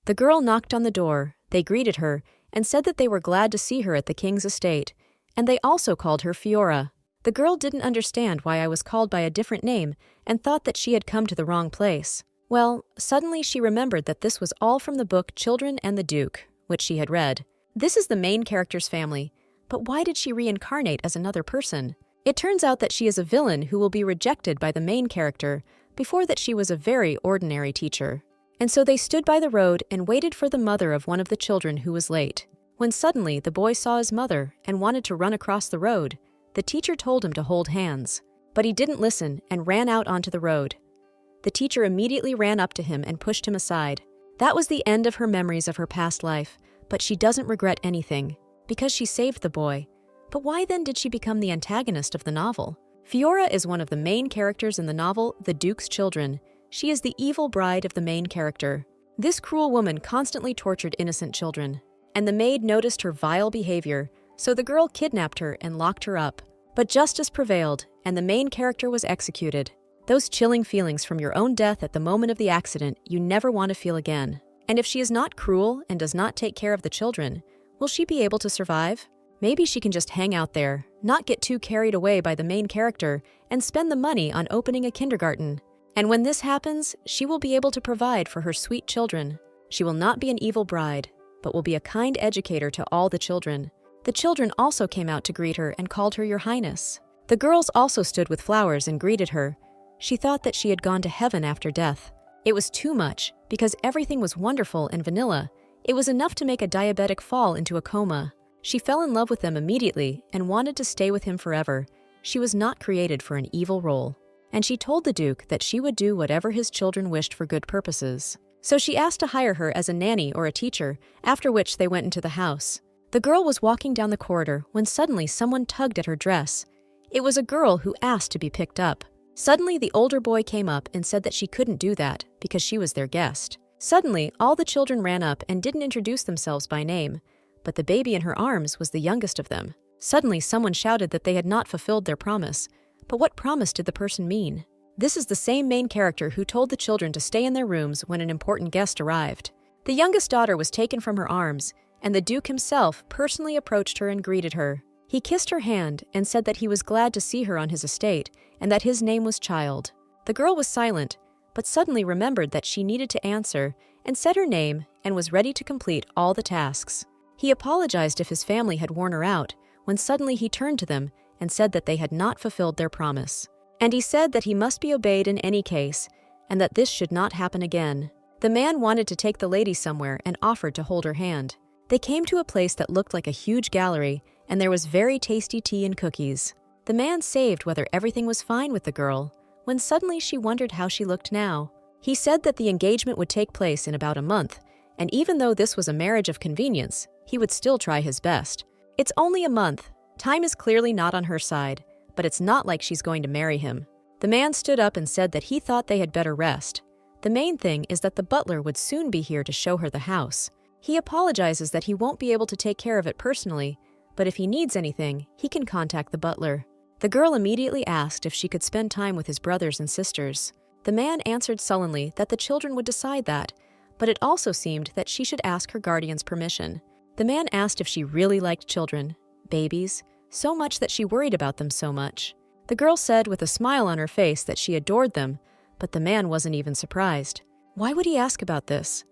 The girl knocked on the door, they greeted her, and said that they were glad to see her at the king's estate, and they also called her Fiora. The girl didn't understand why I was called by a different name and thought that she had come to the wrong place. Well, suddenly she remembered that this was all from the book Children and the Duke, which she had read. This is the main character's family, but why did she reincarnate as another person? It turns out that she is a villain who will be rejected by the main character, before that she was a very ordinary teacher. And so they stood by the road and waited for the mother of one of the children who was late. When suddenly the boy saw his mother and wanted to run across the road, the teacher told him to hold hands. But he didn't listen and ran out onto the road. The teacher immediately ran up to him and pushed him aside. That was the end of her memories of her past life, but she doesn't regret anything, because she saved the boy. But why then did she become the antagonist of the novel? Fiora is one of the main characters in the novel The Duke's Children. She is the evil bride of the main character. This cruel woman constantly tortured innocent children, and the maid noticed her vile behavior, so the girl kidnapped her and locked her up. But justice prevailed, and the main character was executed. Those chilling feelings from your own death at the moment of the accident you never want to feel again. And if she is not cruel and does not take care of the children, will she be able to survive? Maybe she can just hang out there, not get too carried away by the main character, and spend the money on opening a kindergarten. And when this happens, she will be able to provide for her sweet children. She will not be an evil bride, but will be a kind educator to all the children. The children also came out to greet her and called her Your Highness. The girls also stood with flowers and greeted her. She thought that she had gone to heaven after death. It was too much, because everything was wonderful and vanilla. It was enough to make a diabetic fall into a coma. She fell in love with them immediately and wanted to stay with him forever. She was not created for an evil role. And she told the Duke that she would do whatever his children wished for good purposes. So she asked to hire her as a nanny or a teacher, after which they went into the house. The girl was walking down the corridor when suddenly someone tugged at her dress. It was a girl who asked to be picked up. Suddenly, the older boy came up and said that she couldn't do that because she was their guest. Suddenly, all the children ran up and didn't introduce themselves by name, but the baby in her arms was the youngest of them. Suddenly, someone shouted that they had not fulfilled their promise. But what promise did the person mean? This is the same main character who told the children to stay in their rooms when an important guest arrived. The youngest daughter was taken from her arms, and the Duke himself personally approached her and greeted her. He kissed her hand and said that he was glad to see her on his estate and that his name was Child. The girl was silent, but suddenly remembered that she needed to answer and said her name and was ready to complete all the tasks. He apologized if his family had worn her out, when suddenly he turned to them and said that they had not fulfilled their promise. And he said that he must be obeyed in any case, and that this should not happen again. The man wanted to take the lady somewhere and offered to hold her hand. They came to a place that looked like a huge gallery, and there was very tasty tea and cookies. The man saved whether everything was fine with the girl, when suddenly she wondered how she looked now. He said that the engagement would take place in about a month, and even though this was a marriage of convenience, he would still try his best. It's only a month. Time is clearly not on her side, but it's not like she's going to marry him. The man stood up and said that he thought they had better rest. The main thing is that the butler would soon be here to show her the house. He apologizes that he won't be able to take care of it personally, but if he needs anything, he can contact the butler. The girl immediately asked if she could spend time with his brothers and sisters. The man answered sullenly that the children would decide that, but it also seemed that she should ask her guardian's permission. The man asked if she really liked children, babies, so much that she worried about them so much. The girl said with a smile on her face that she adored them, but the man wasn't even surprised. Why would he ask about this?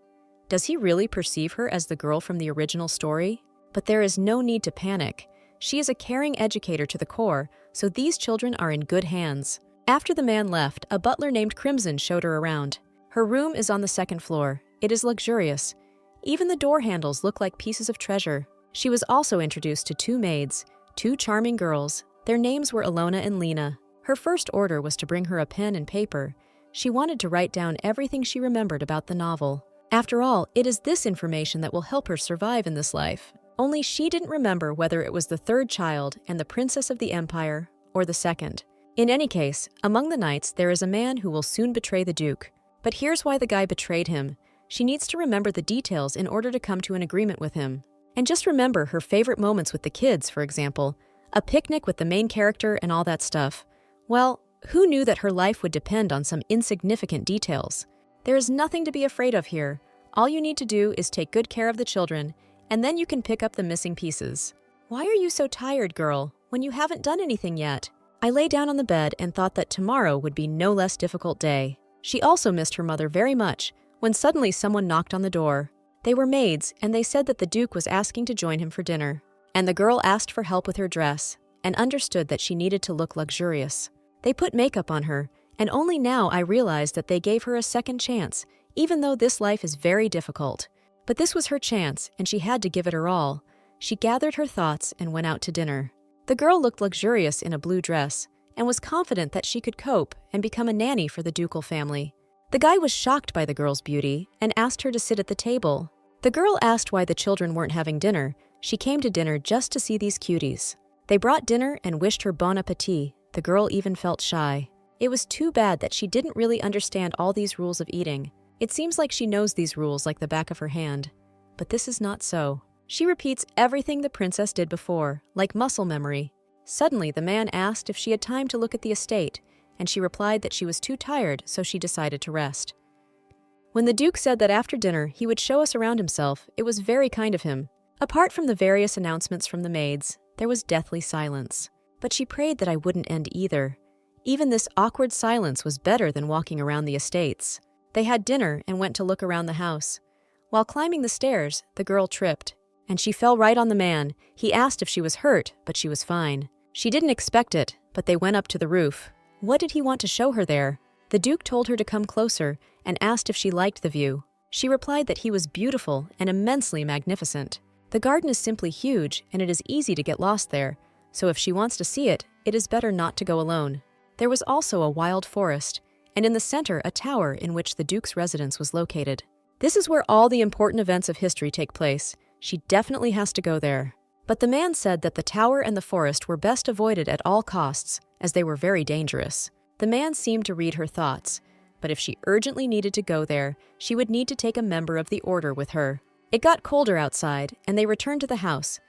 Does he really perceive her as the girl from the original story? But there is no need to panic. She is a caring educator to the core, so these children are in good hands. After the man left, a butler named Crimson showed her around. Her room is on the second floor. It is luxurious. Even the door handles look like pieces of treasure. She was also introduced to two maids, two charming girls. Their names were Ilona and Lena. Her first order was to bring her a pen and paper. She wanted to write down everything she remembered about the novel. After all, it is this information that will help her survive in this life. Only she didn't remember whether it was the third child and the princess of the empire, or the second. In any case, among the knights there is a man who will soon betray the Duke. But here's why the guy betrayed him. She needs to remember the details in order to come to an agreement with him. And just remember her favorite moments with the kids, for example. A picnic with the main character and all that stuff. Well, who knew that her life would depend on some insignificant details? There is nothing to be afraid of here. All you need to do is take good care of the children, and then you can pick up the missing pieces. Why are you so tired, girl, when you haven't done anything yet? I lay down on the bed and thought that tomorrow would be no less difficult day. She also missed her mother very much when suddenly someone knocked on the door. They were maids, and they said that the Duke was asking to join him for dinner. And the girl asked for help with her dress and understood that she needed to look luxurious. They put makeup on her, and only now I realized that they gave her a second chance, even though this life is very difficult. But this was her chance, and she had to give it her all. She gathered her thoughts and went out to dinner. The girl looked luxurious in a blue dress and was confident that she could cope and become a nanny for the ducal family. The guy was shocked by the girl's beauty and asked her to sit at the table. The girl asked why the children weren't having dinner. She came to dinner just to see these cuties. They brought dinner and wished her bon appetit. The girl even felt shy. It was too bad that she didn't really understand all these rules of eating. It seems like she knows these rules like the back of her hand. But this is not so. She repeats everything the princess did before, like muscle memory. Suddenly, the man asked if she had time to look at the estate, and she replied that she was too tired, so she decided to rest. When the Duke said that after dinner he would show us around himself, it was very kind of him. Apart from the various announcements from the maids, there was deathly silence. But she prayed that I wouldn't end either. Even this awkward silence was better than walking around the estates. They had dinner and went to look around the house. While climbing the stairs, the girl tripped, and she fell right on the man. He asked if she was hurt, but she was fine. She didn't expect it, but they went up to the roof. What did he want to show her there? The Duke told her to come closer and asked if she liked the view. She replied that he was beautiful and immensely magnificent. The garden is simply huge, and it is easy to get lost there, so if she wants to see it, it is better not to go alone. There was also a wild forest, and in the center a tower in which the Duke's residence was located. This is where all the important events of history take place. She definitely has to go there. But the man said that the tower and the forest were best avoided at all costs, as they were very dangerous. The man seemed to read her thoughts, but if she urgently needed to go there, she would need to take a member of the order with her. It got colder outside, and they returned to the house.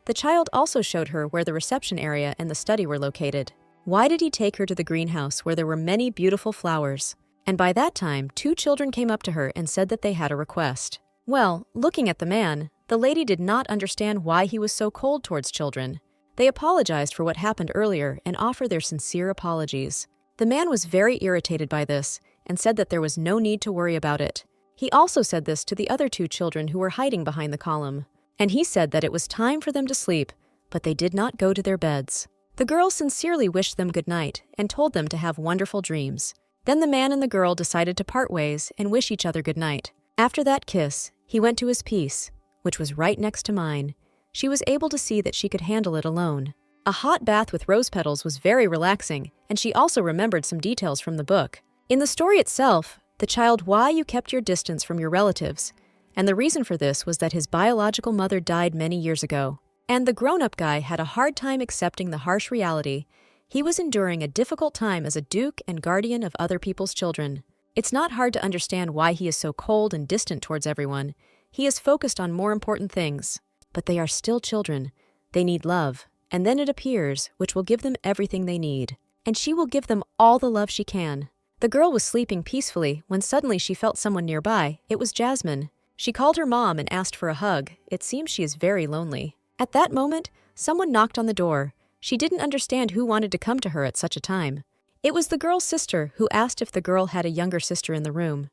The child also showed her where the reception area and the study were located. Why did he take her to the greenhouse where there were many beautiful flowers? And by that time, 2 children came up to her and said that they had a request. Well, looking at the man, the lady did not understand why he was so cold towards children. They apologized for what happened earlier and offered their sincere apologies. The man was very irritated by this and said that there was no need to worry about it. He also said this to the other 2 children who were hiding behind the column. And he said that it was time for them to sleep, but they did not go to their beds. The girl sincerely wished them good night and told them to have wonderful dreams. Then the man and the girl decided to part ways and wish each other good night. After that kiss, he went to his piece, which was right next to mine. She was able to see that she could handle it alone. A hot bath with rose petals was very relaxing, and she also remembered some details from the book. In the story itself, the child why you kept your distance from your relatives, and the reason for this was that his biological mother died many years ago. And the grown-up guy had a hard time accepting the harsh reality. He was enduring a difficult time as a duke and guardian of other people's children. It's not hard to understand why he is so cold and distant towards everyone. He is focused on more important things. But they are still children. They need love. And then it appears, which will give them everything they need. And she will give them all the love she can. The girl was sleeping peacefully when suddenly she felt someone nearby. It was Jasmine. She called her mom and asked for a hug. It seems she is very lonely. At that moment, someone knocked on the door. She didn't understand who wanted to come to her at such a time. It was the girl's sister who asked if the girl had a younger sister in the room.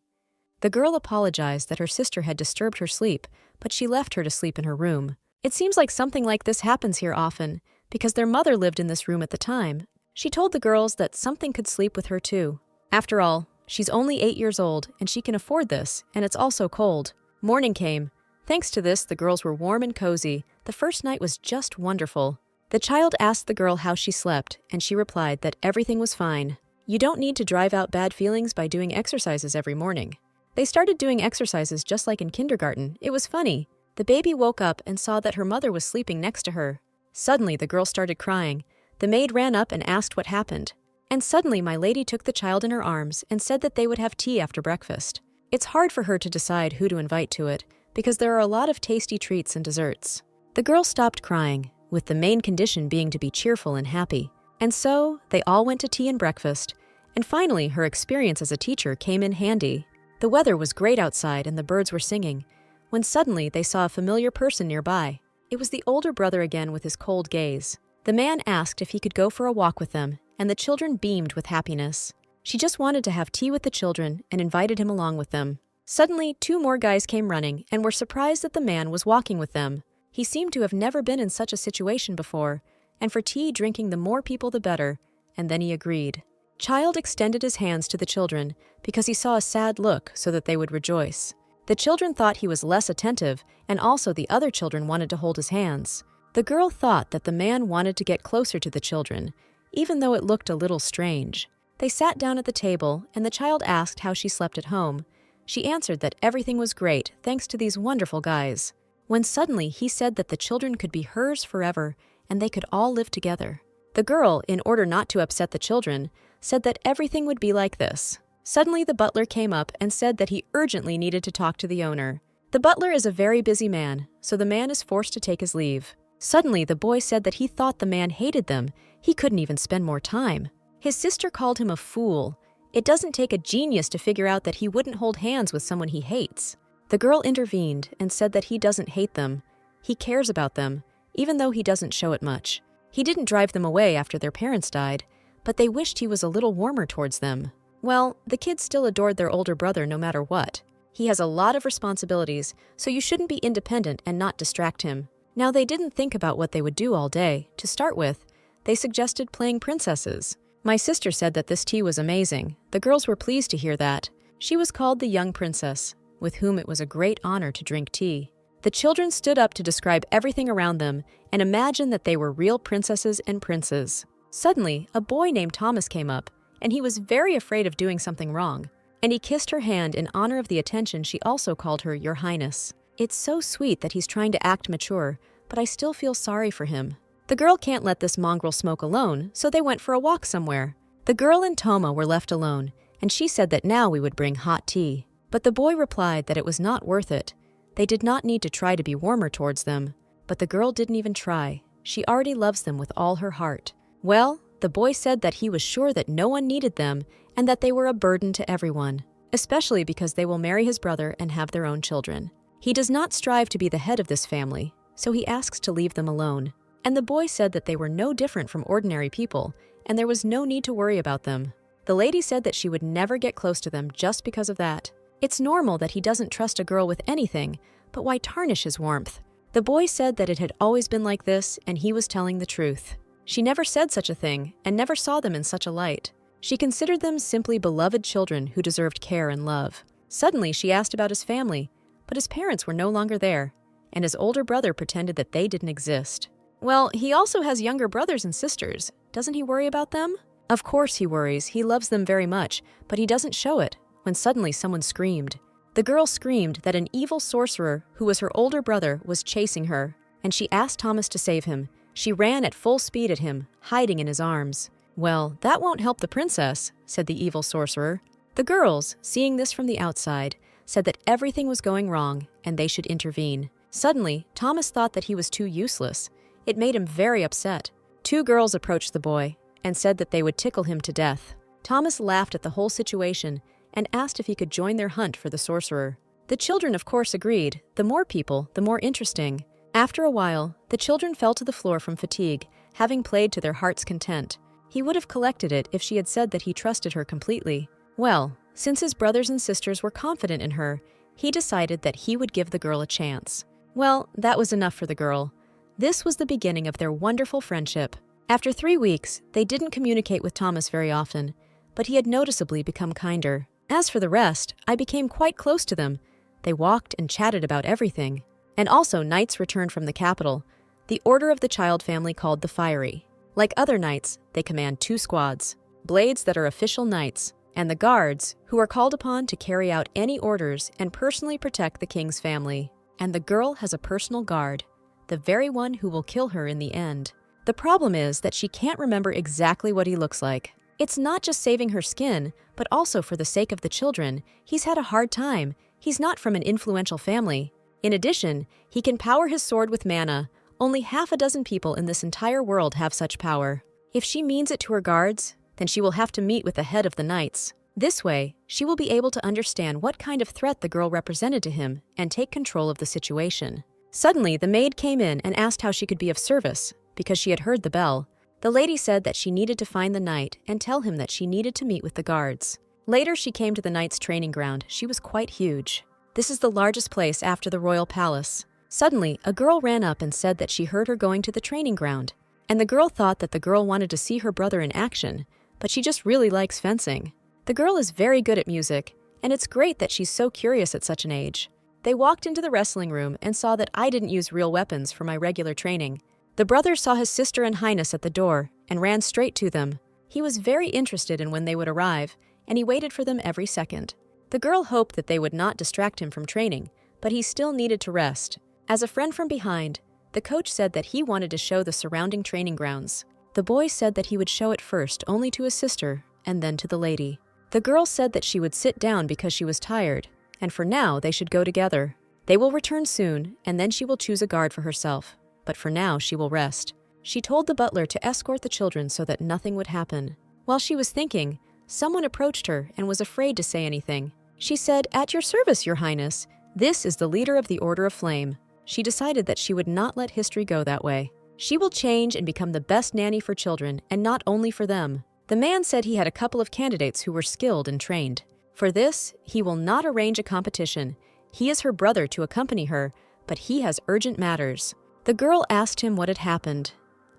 The girl apologized that her sister had disturbed her sleep, but she left her to sleep in her room. It seems like something like this happens here often, because their mother lived in this room at the time. She told the girls that something could sleep with her too. After all, she's only 8 years old, and she can afford this, and it's also cold. Morning came. Thanks to this, the girls were warm and cozy. The first night was just wonderful. The child asked the girl how she slept, and she replied that everything was fine. You don't need to drive out bad feelings by doing exercises every morning. They started doing exercises just like in kindergarten. It was funny. The baby woke up and saw that her mother was sleeping next to her. Suddenly, the girl started crying. The maid ran up and asked what happened. And suddenly, my lady took the child in her arms and said that they would have tea after breakfast. It's hard for her to decide who to invite to it, because there are a lot of tasty treats and desserts. The girl stopped crying, with the main condition being to be cheerful and happy. And so, they all went to tea and breakfast, and finally her experience as a teacher came in handy. The weather was great outside and the birds were singing, when suddenly they saw a familiar person nearby. It was the older brother again with his cold gaze. The man asked if he could go for a walk with them, and the children beamed with happiness. She just wanted to have tea with the children and invited him along with them. Suddenly, 2 more guys came running and were surprised that the man was walking with them. He seemed to have never been in such a situation before, and for tea drinking the more people the better, and then he agreed. Child extended his hands to the children because he saw a sad look so that they would rejoice. The children thought he was less attentive, and also the other children wanted to hold his hands. The girl thought that the man wanted to get closer to the children, even though it looked a little strange. They sat down at the table, and the child asked how she slept at home. She answered that everything was great thanks to these wonderful guys. When suddenly he said that the children could be hers forever and they could all live together. The girl, in order not to upset the children, said that everything would be like this. Suddenly the butler came up and said that he urgently needed to talk to the owner. The butler is a very busy man, so the man is forced to take his leave. Suddenly the boy said that he thought the man hated them. He couldn't even spend more time. His sister called him a fool. It doesn't take a genius to figure out that he wouldn't hold hands with someone he hates. The girl intervened and said that he doesn't hate them. He cares about them, even though he doesn't show it much. He didn't drive them away after their parents died, but they wished he was a little warmer towards them. Well, the kids still adored their older brother no matter what. He has a lot of responsibilities, so you shouldn't be independent and not distract him. Now, they didn't think about what they would do all day. To start with, they suggested playing princesses. My sister said that this tea was amazing. The girls were pleased to hear that. She was called the young princess, with whom it was a great honor to drink tea. The children stood up to describe everything around them and imagined that they were real princesses and princes. Suddenly, a boy named Thomas came up, and he was very afraid of doing something wrong. And he kissed her hand in honor of the attention she also called her Your Highness. It's so sweet that he's trying to act mature, but I still feel sorry for him. The girl can't let this mongrel smoke alone, so they went for a walk somewhere. The girl and Toma were left alone, and she said that now we would bring hot tea. But the boy replied that it was not worth it. They did not need to try to be warmer towards them. But the girl didn't even try. She already loves them with all her heart. Well, the boy said that he was sure that no one needed them and that they were a burden to everyone, especially because they will marry his brother and have their own children. He does not strive to be the head of this family, so he asks to leave them alone. And the boy said that they were no different from ordinary people, and there was no need to worry about them. The lady said that she would never get close to them just because of that. It's normal that he doesn't trust a girl with anything, but why tarnish his warmth? The boy said that it had always been like this, and he was telling the truth. She never said such a thing, and never saw them in such a light. She considered them simply beloved children who deserved care and love. Suddenly, she asked about his family, but his parents were no longer there, and his older brother pretended that they didn't exist. Well, he also has younger brothers and sisters. Doesn't he worry about them? Of course he worries. He loves them very much, but he doesn't show it, when suddenly someone screamed. The girl screamed that an evil sorcerer, who was her older brother, was chasing her, and she asked Thomas to save him. She ran at full speed at him, hiding in his arms. Well, that won't help the princess, said the evil sorcerer. The girls, seeing this from the outside, said that everything was going wrong and they should intervene. Suddenly, Thomas thought that he was too useless. It made him very upset. 2 girls approached the boy and said that they would tickle him to death. Thomas laughed at the whole situation and asked if he could join their hunt for the sorcerer. The children, of course, agreed. The more people, the more interesting. After a while, the children fell to the floor from fatigue, having played to their heart's content. He would have collected it if she had said that he trusted her completely. Well, since his brothers and sisters were confident in her, he decided that he would give the girl a chance. Well, that was enough for the girl. This was the beginning of their wonderful friendship. After 3 weeks, they didn't communicate with Thomas very often, but he had noticeably become kinder. As for the rest, I became quite close to them. They walked and chatted about everything. And also knights returned from the capital, the order of the child family called the Fiery. Like other knights, they command 2 squads, blades that are official knights, and the guards, who are called upon to carry out any orders and personally protect the king's family. And the girl has a personal guard, the very one who will kill her in the end. The problem is that she can't remember exactly what he looks like. It's not just saving her skin, but also for the sake of the children. He's had a hard time. He's not from an influential family. In addition, he can power his sword with mana. Only half a dozen people in this entire world have such power. If she means it to her guards, then she will have to meet with the head of the knights. This way, she will be able to understand what kind of threat the girl represented to him and take control of the situation. Suddenly, the maid came in and asked how she could be of service, because she had heard the bell. The lady said that she needed to find the knight and tell him that she needed to meet with the guards. Later, she came to the knight's training ground. She was quite huge. This is the largest place after the royal palace. Suddenly, a girl ran up and said that she heard her going to the training ground. And the girl thought that the girl wanted to see her brother in action, but she just really likes fencing. The girl is very good at music, and it's great that she's so curious at such an age. They walked into the wrestling room and saw that I didn't use real weapons for my regular training. The brother saw his sister and highness at the door and ran straight to them. He was very interested in when they would arrive, and he waited for them every second. The girl hoped that they would not distract him from training, but he still needed to rest. As a friend from behind, the coach said that he wanted to show the surrounding training grounds. The boy said that he would show it first only to his sister and then to the lady. The girl said that she would sit down because she was tired, and for now they should go together. They will return soon, and then she will choose a guard for herself, but for now she will rest. She told the butler to escort the children so that nothing would happen. While she was thinking, someone approached her and was afraid to say anything. She said, "At your service, Your Highness. This is the leader of the Order of Flame." She decided that she would not let history go that way. She will change and become the best nanny for children, and not only for them. The man said he had a couple of candidates who were skilled and trained. For this, he will not arrange a competition. He is her brother to accompany her, but he has urgent matters. The girl asked him what had happened.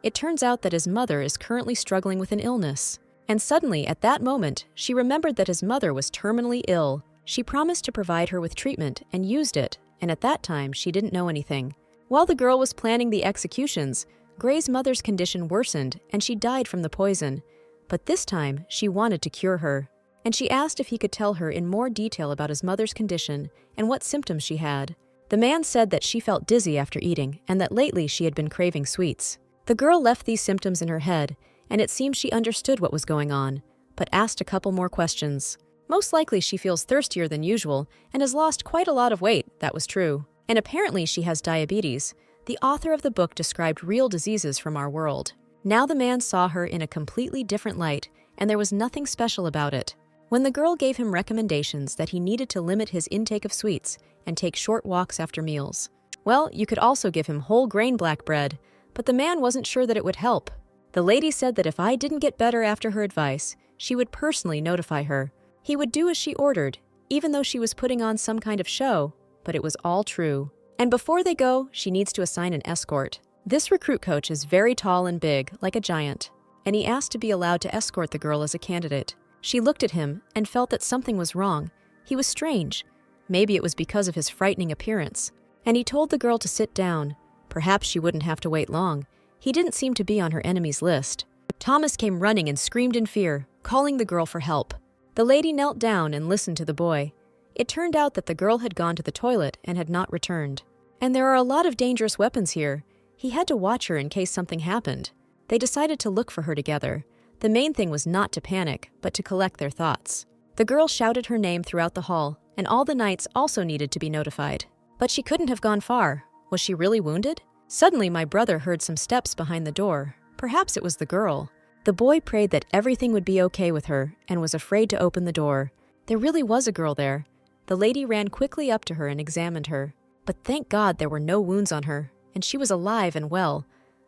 It turns out that his mother is currently struggling with an illness. And suddenly, at that moment, she remembered that his mother was terminally ill. She promised to provide her with treatment and used it, and at that time, she didn't know anything. While the girl was planning the executions, Gray's mother's condition worsened and she died from the poison. But this time, she wanted to cure her. And she asked if he could tell her in more detail about his mother's condition and what symptoms she had. The man said that she felt dizzy after eating and that lately she had been craving sweets. The girl left these symptoms in her head, and it seemed she understood what was going on, but asked a couple more questions. Most likely she feels thirstier than usual and has lost quite a lot of weight, that was true. And apparently she has diabetes. The author of the book described real diseases from our world. Now the man saw her in a completely different light, and there was nothing special about it. When the girl gave him recommendations that he needed to limit his intake of sweets and take short walks after meals. Well, you could also give him whole grain black bread, but the man wasn't sure that it would help. The lady said that if I didn't get better after her advice, she would personally notify her. He would do as she ordered, even though she was putting on some kind of show, but it was all true. And before they go, she needs to assign an escort. This recruit coach is very tall and big, like a giant, and he asked to be allowed to escort the girl as a candidate. She looked at him and felt that something was wrong. He was strange. Maybe it was because of his frightening appearance. And he told the girl to sit down. Perhaps she wouldn't have to wait long. He didn't seem to be on her enemy's list. Thomas came running and screamed in fear, calling the girl for help. The lady knelt down and listened to the boy. It turned out that the girl had gone to the toilet and had not returned. And there are a lot of dangerous weapons here. He had to watch her in case something happened. They decided to look for her together. The main thing was not to panic, but to collect their thoughts. The girl shouted her name throughout the hall, and all the knights also needed to be notified. But she couldn't have gone far. Was she really wounded? Suddenly, my brother heard some steps behind the door. Perhaps it was the girl. The boy prayed that everything would be okay with her and was afraid to open the door. There really was a girl there. The lady ran quickly up to her and examined her. But thank God there were no wounds on her, and she was alive and well.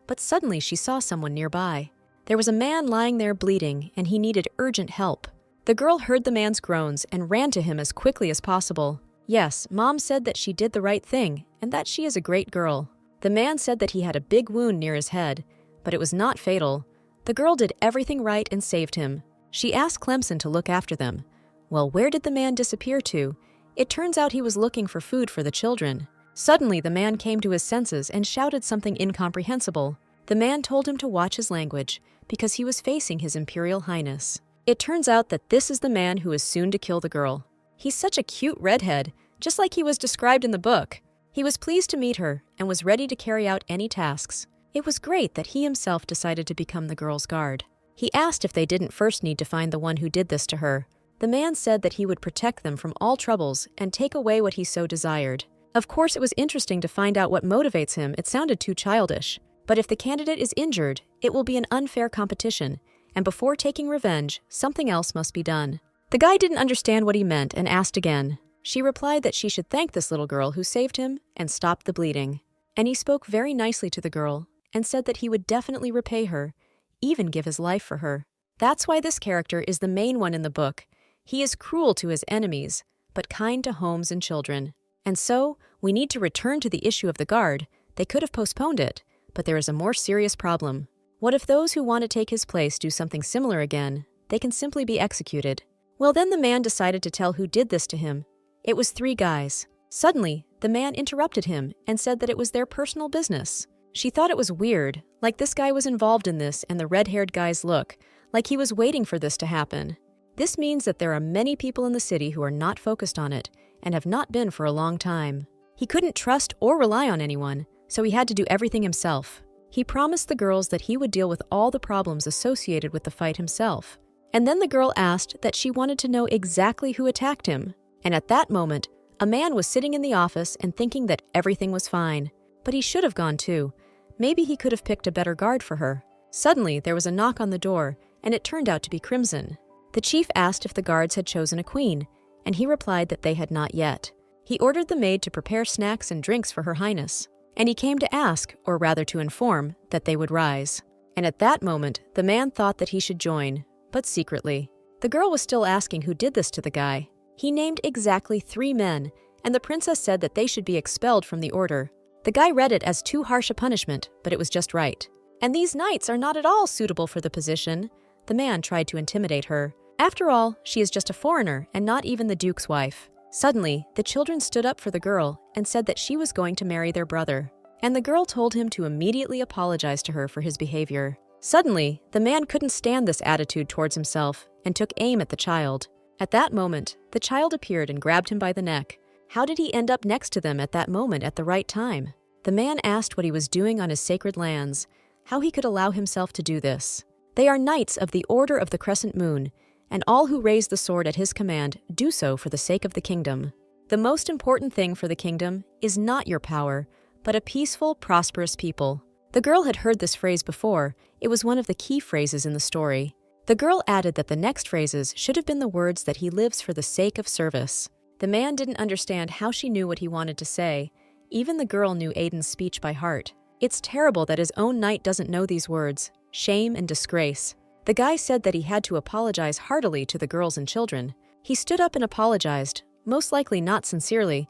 But suddenly she saw someone nearby. There was a man lying there bleeding, and he needed urgent help. The girl heard the man's groans and ran to him as quickly as possible. Yes, Mom said that she did the right thing, and that she is a great girl. The man said that he had a big wound near his head, but it was not fatal. The girl did everything right and saved him. She asked Clemson to look after them. Well, where did the man disappear to? It turns out he was looking for food for the children. Suddenly, the man came to his senses and shouted something incomprehensible. The man told him to watch his language, because he was facing His Imperial Highness. It turns out that this is the man who is soon to kill the girl. He's such a cute redhead, just like he was described in the book. He was pleased to meet her and was ready to carry out any tasks. It was great that he himself decided to become the girl's guard. He asked if they didn't first need to find the one who did this to her. The man said that he would protect them from all troubles and take away what he so desired. Of course, it was interesting to find out what motivates him. It sounded too childish. But if the candidate is injured, it will be an unfair competition, and before taking revenge, something else must be done. The guy didn't understand what he meant and asked again. She replied that she should thank this little girl who saved him and stopped the bleeding. And he spoke very nicely to the girl and said that he would definitely repay her, even give his life for her. That's why this character is the main one in the book. He is cruel to his enemies, but kind to homes and children. And so, we need to return to the issue of the guard. They could have postponed it, but there is a more serious problem. What if those who want to take his place do something similar again? They can simply be executed. Well, then the man decided to tell who did this to him. It was 3 guys. Suddenly, the man interrupted him and said that it was their personal business. She thought it was weird, like this guy was involved in this and the red-haired guy's look, like he was waiting for this to happen. This means that there are many people in the city who are not focused on it and have not been for a long time. He couldn't trust or rely on anyone, so he had to do everything himself. He promised the girls that he would deal with all the problems associated with the fight himself. And then the girl asked that she wanted to know exactly who attacked him. And at that moment, a man was sitting in the office and thinking that everything was fine. But he should have gone too. Maybe he could have picked a better guard for her. Suddenly, there was a knock on the door, and it turned out to be Crimson. The chief asked if the guards had chosen a queen, and he replied that they had not yet. He ordered the maid to prepare snacks and drinks for Her Highness, and he came to ask, or rather to inform, that they would rise. And at that moment, the man thought that he should join, but secretly. The girl was still asking who did this to the guy. He named exactly 3 men, and the princess said that they should be expelled from the order. The guy read it as too harsh a punishment, but it was just right. And these knights are not at all suitable for the position. The man tried to intimidate her. After all, she is just a foreigner and not even the duke's wife. Suddenly, the children stood up for the girl and said that she was going to marry their brother. And the girl told him to immediately apologize to her for his behavior. Suddenly, the man couldn't stand this attitude towards himself and took aim at the child. At that moment, the child appeared and grabbed him by the neck. How did he end up next to them at that moment at the right time? The man asked what he was doing on his sacred lands, how he could allow himself to do this. They are knights of the Order of the Crescent Moon, and all who raise the sword at his command do so for the sake of the kingdom. The most important thing for the kingdom is not your power, but a peaceful, prosperous people. The girl had heard this phrase before. It was one of the key phrases in the story. The girl added that the next phrases should have been the words that he lives for the sake of service. The man didn't understand how she knew what he wanted to say. Even the girl knew Aiden's speech by heart. It's terrible that his own knight doesn't know these words. Shame and disgrace. The guy said that he had to apologize heartily to the girls and children. He stood up and apologized, most likely not sincerely,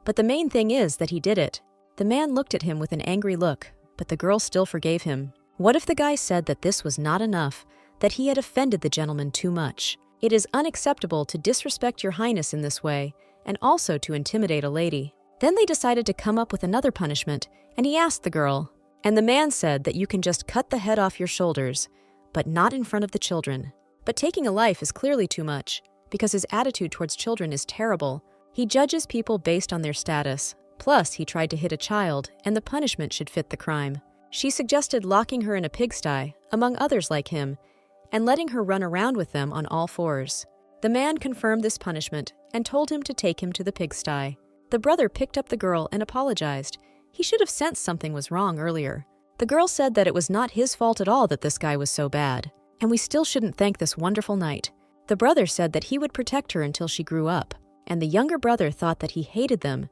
but the main thing is that he did it. The man looked at him with an angry look, but the girl still forgave him. What if the guy said that this was not enough, that he had offended the gentleman too much? It is unacceptable to disrespect your highness in this way, and also to intimidate a lady. Then they decided to come up with another punishment, and he asked the girl. And the man said that you can just cut the head off your shoulders, but not in front of the children. But taking a life is clearly too much, because his attitude towards children is terrible. He judges people based on their status. Plus, he tried to hit a child, and the punishment should fit the crime. She suggested locking her in a pigsty, among others like him, and letting her run around with them on all 4s. The man confirmed this punishment and told him to take him to the pigsty. The brother picked up the girl and apologized. He should have sensed something was wrong earlier. The girl said that it was not his fault at all that this guy was so bad, and we still shouldn't thank this wonderful knight. The brother said that he would protect her until she grew up, and the younger brother thought that he hated them,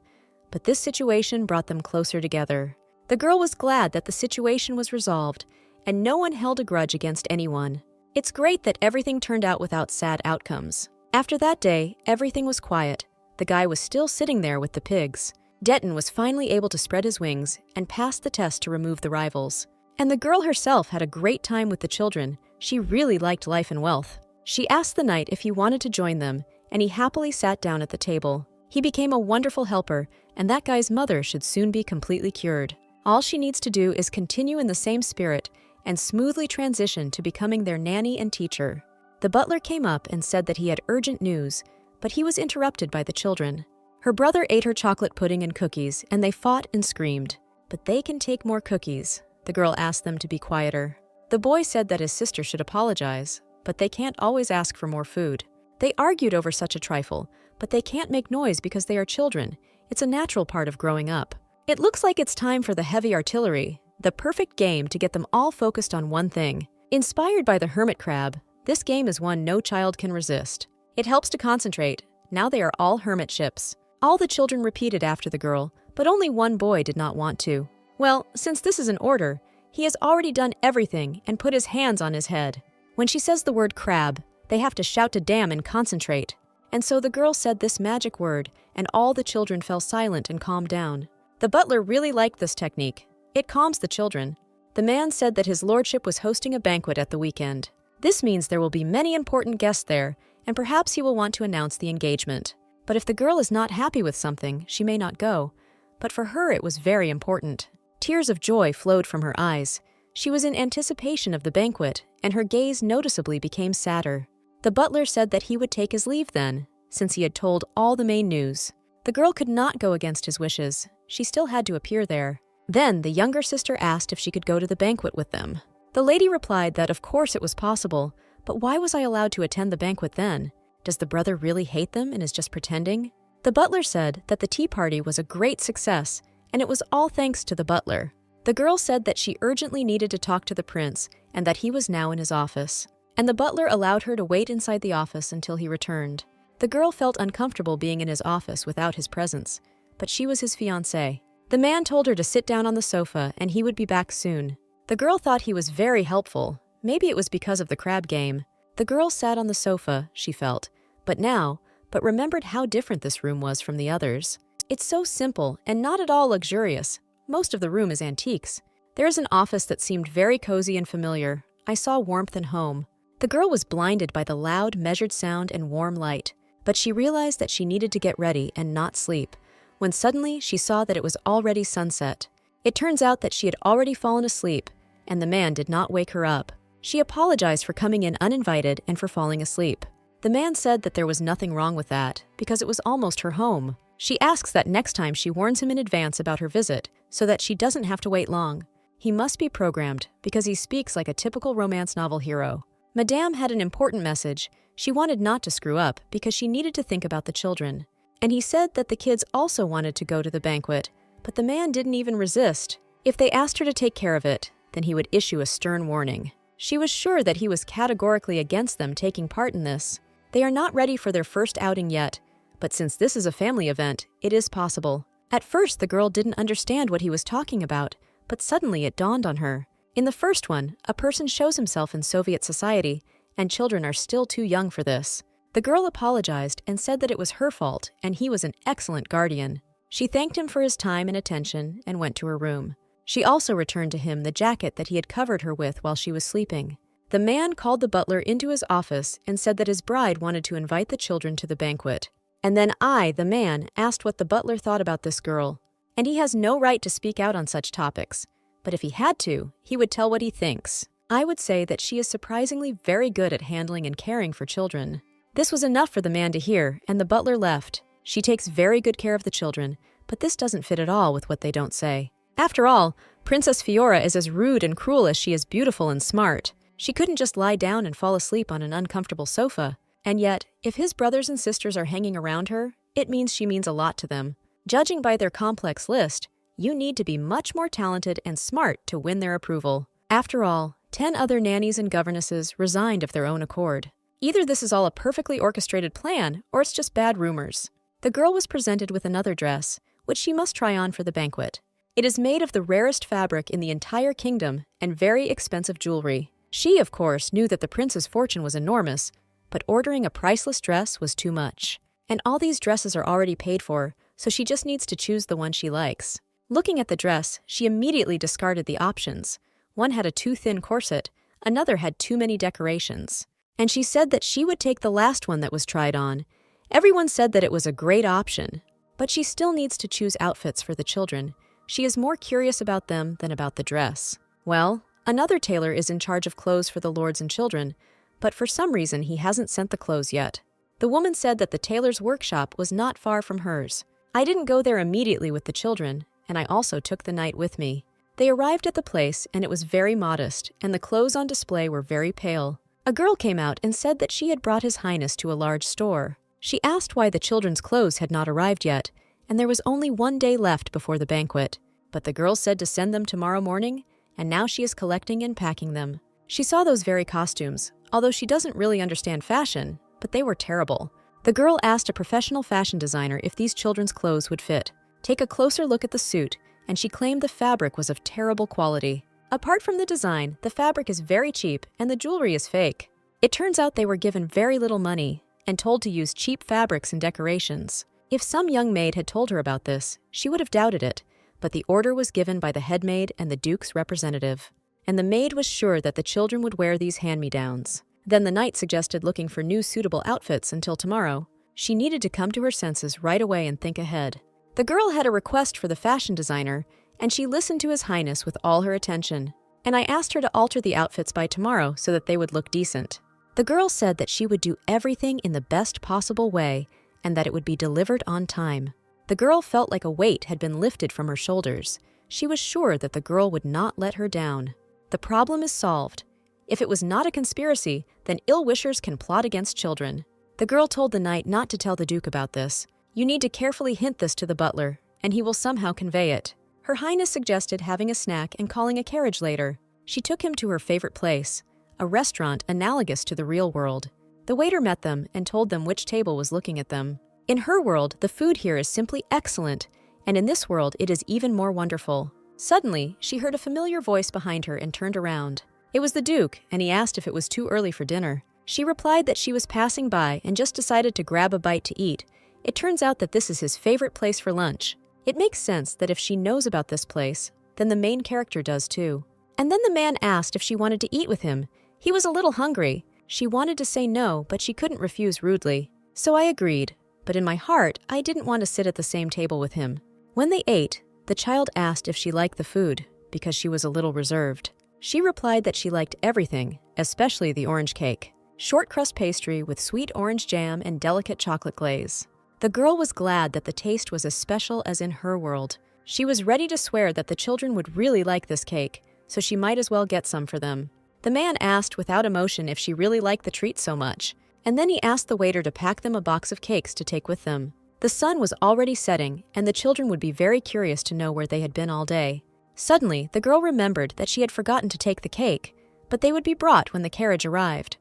but this situation brought them closer together. The girl was glad that the situation was resolved, and no one held a grudge against anyone. It's great that everything turned out without sad outcomes. After that day, everything was quiet. The guy was still sitting there with the pigs. Denton was finally able to spread his wings and passed the test to remove the rivals. And the girl herself had a great time with the children. She really liked life and wealth. She asked the knight if he wanted to join them, and he happily sat down at the table. He became a wonderful helper, and that guy's mother should soon be completely cured. All she needs to do is continue in the same spirit and smoothly transition to becoming their nanny and teacher. The butler came up and said that he had urgent news, but he was interrupted by the children. Her brother ate her chocolate pudding and cookies, and they fought and screamed. But they can take more cookies. The girl asked them to be quieter. The boy said that his sister should apologize, but they can't always ask for more food. They argued over such a trifle, but they can't make noise because they are children. It's a natural part of growing up. It looks like it's time for the heavy artillery, the perfect game to get them all focused on one thing. Inspired by the hermit crab, this game is one no child can resist. It helps to concentrate. Now they are all hermit ships. All the children repeated after the girl, but only one boy did not want to. Well, since this is an order, he has already done everything and put his hands on his head. When she says the word crab, they have to shout to damn and concentrate. And so the girl said this magic word, and all the children fell silent and calmed down. The butler really liked this technique. It calms the children. The man said that his lordship was hosting a banquet at the weekend. This means there will be many important guests there, and perhaps he will want to announce the engagement. But if the girl is not happy with something, she may not go. But for her it was very important. Tears of joy flowed from her eyes. She was in anticipation of the banquet, and her gaze noticeably became sadder. The butler said that he would take his leave then, since he had told all the main news. The girl could not go against his wishes. She still had to appear there. Then the younger sister asked if she could go to the banquet with them. The lady replied that of course it was possible, but why was I allowed to attend the banquet then? Does the brother really hate them and is just pretending? The butler said that the tea party was a great success, and it was all thanks to the butler. The girl said that she urgently needed to talk to the prince and that he was now in his office. And the butler allowed her to wait inside the office until he returned. The girl felt uncomfortable being in his office without his presence, but she was his fiancée. The man told her to sit down on the sofa and he would be back soon. The girl thought he was very helpful. Maybe it was because of the crab game. The girl sat on the sofa, she felt, but remembered how different this room was from the others. It's so simple and not at all luxurious. Most of the room is antiques. There is an office that seemed very cozy and familiar. I saw warmth and home. The girl was blinded by the loud, measured sound and warm light, but she realized that she needed to get ready and not sleep, when suddenly she saw that it was already sunset. It turns out that she had already fallen asleep, and the man did not wake her up. She apologized for coming in uninvited and for falling asleep. The man said that there was nothing wrong with that, because it was almost her home. She asks that next time she warns him in advance about her visit, so that she doesn't have to wait long. He must be programmed, because he speaks like a typical romance novel hero. Madame had an important message. She wanted not to screw up, because she needed to think about the children. And he said that the kids also wanted to go to the banquet, but the man didn't even resist. If they asked her to take care of it, then he would issue a stern warning. She was sure that he was categorically against them taking part in this. They are not ready for their first outing yet, but since this is a family event, it is possible. At first, the girl didn't understand what he was talking about, but suddenly it dawned on her. In the first one, a person shows himself in Soviet society, and children are still too young for this. The girl apologized and said that it was her fault, and he was an excellent guardian. She thanked him for his time and attention and went to her room. She also returned to him the jacket that he had covered her with while she was sleeping. The man called the butler into his office and said that his bride wanted to invite the children to the banquet. And then I, the man, asked what the butler thought about this girl. And he has no right to speak out on such topics. But if he had to, he would tell what he thinks. I would say that she is surprisingly very good at handling and caring for children. This was enough for the man to hear, and the butler left. She takes very good care of the children, but this doesn't fit at all with what they don't say. After all, Princess Fiora is as rude and cruel as she is beautiful and smart. She couldn't just lie down and fall asleep on an uncomfortable sofa. And yet, if his brothers and sisters are hanging around her, it means she means a lot to them. Judging by their complex list, you need to be much more talented and smart to win their approval. After all, 10 other nannies and governesses resigned of their own accord. Either this is all a perfectly orchestrated plan, or it's just bad rumors. The girl was presented with another dress, which she must try on for the banquet. It is made of the rarest fabric in the entire kingdom and very expensive jewelry. She, of course, knew that the prince's fortune was enormous, but ordering a priceless dress was too much. And all these dresses are already paid for, so she just needs to choose the one she likes. Looking at the dress, she immediately discarded the options. One had a too thin corset, another had too many decorations. And she said that she would take the last one that was tried on. Everyone said that it was a great option, but she still needs to choose outfits for the children. She is more curious about them than about the dress. Well, another tailor is in charge of clothes for the lords and children, but for some reason he hasn't sent the clothes yet. The woman said that the tailor's workshop was not far from hers. I didn't go there immediately with the children, and I also took the night with me. They arrived at the place, and it was very modest, and the clothes on display were very pale. A girl came out and said that she had brought His Highness to a large store. She asked why the children's clothes had not arrived yet, and there was only one day left before the banquet. But the girl said to send them tomorrow morning, and now she is collecting and packing them. She saw those very costumes, although she doesn't really understand fashion, but they were terrible. The girl asked a professional fashion designer if these children's clothes would fit. Take a closer look at the suit, and she claimed the fabric was of terrible quality. Apart from the design, the fabric is very cheap and the jewelry is fake. It turns out they were given very little money and told to use cheap fabrics and decorations. If some young maid had told her about this, she would have doubted it, but the order was given by the head maid and the Duke's representative. And the maid was sure that the children would wear these hand-me-downs. Then the knight suggested looking for new suitable outfits until tomorrow. She needed to come to her senses right away and think ahead. The girl had a request for the fashion designer, and she listened to His Highness with all her attention. And I asked her to alter the outfits by tomorrow so that they would look decent. The girl said that she would do everything in the best possible way and that it would be delivered on time. The girl felt like a weight had been lifted from her shoulders. She was sure that the girl would not let her down. The problem is solved. If it was not a conspiracy, then ill-wishers can plot against children. The girl told the knight not to tell the Duke about this. You need to carefully hint this to the butler, and he will somehow convey it. Her Highness suggested having a snack and calling a carriage later. She took him to her favorite place, a restaurant analogous to the real world. The waiter met them and told them which table was looking at them. In her world, the food here is simply excellent, and in this world it is even more wonderful. Suddenly, she heard a familiar voice behind her and turned around. It was the Duke, and he asked if it was too early for dinner. She replied that she was passing by and just decided to grab a bite to eat. It turns out that this is his favorite place for lunch. It makes sense that if she knows about this place, then the main character does too. And then the man asked if she wanted to eat with him. He was a little hungry. She wanted to say no, but she couldn't refuse rudely. So I agreed, but in my heart, I didn't want to sit at the same table with him. When they ate, the child asked if she liked the food, because she was a little reserved. She replied that she liked everything, especially the orange cake, short crust pastry with sweet orange jam and delicate chocolate glaze. The girl was glad that the taste was as special as in her world. She was ready to swear that the children would really like this cake, so she might as well get some for them. The man asked without emotion if she really liked the treat so much, and then he asked the waiter to pack them a box of cakes to take with them. The sun was already setting, and the children would be very curious to know where they had been all day. Suddenly, the girl remembered that she had forgotten to take the cake, but they would be brought when the carriage arrived.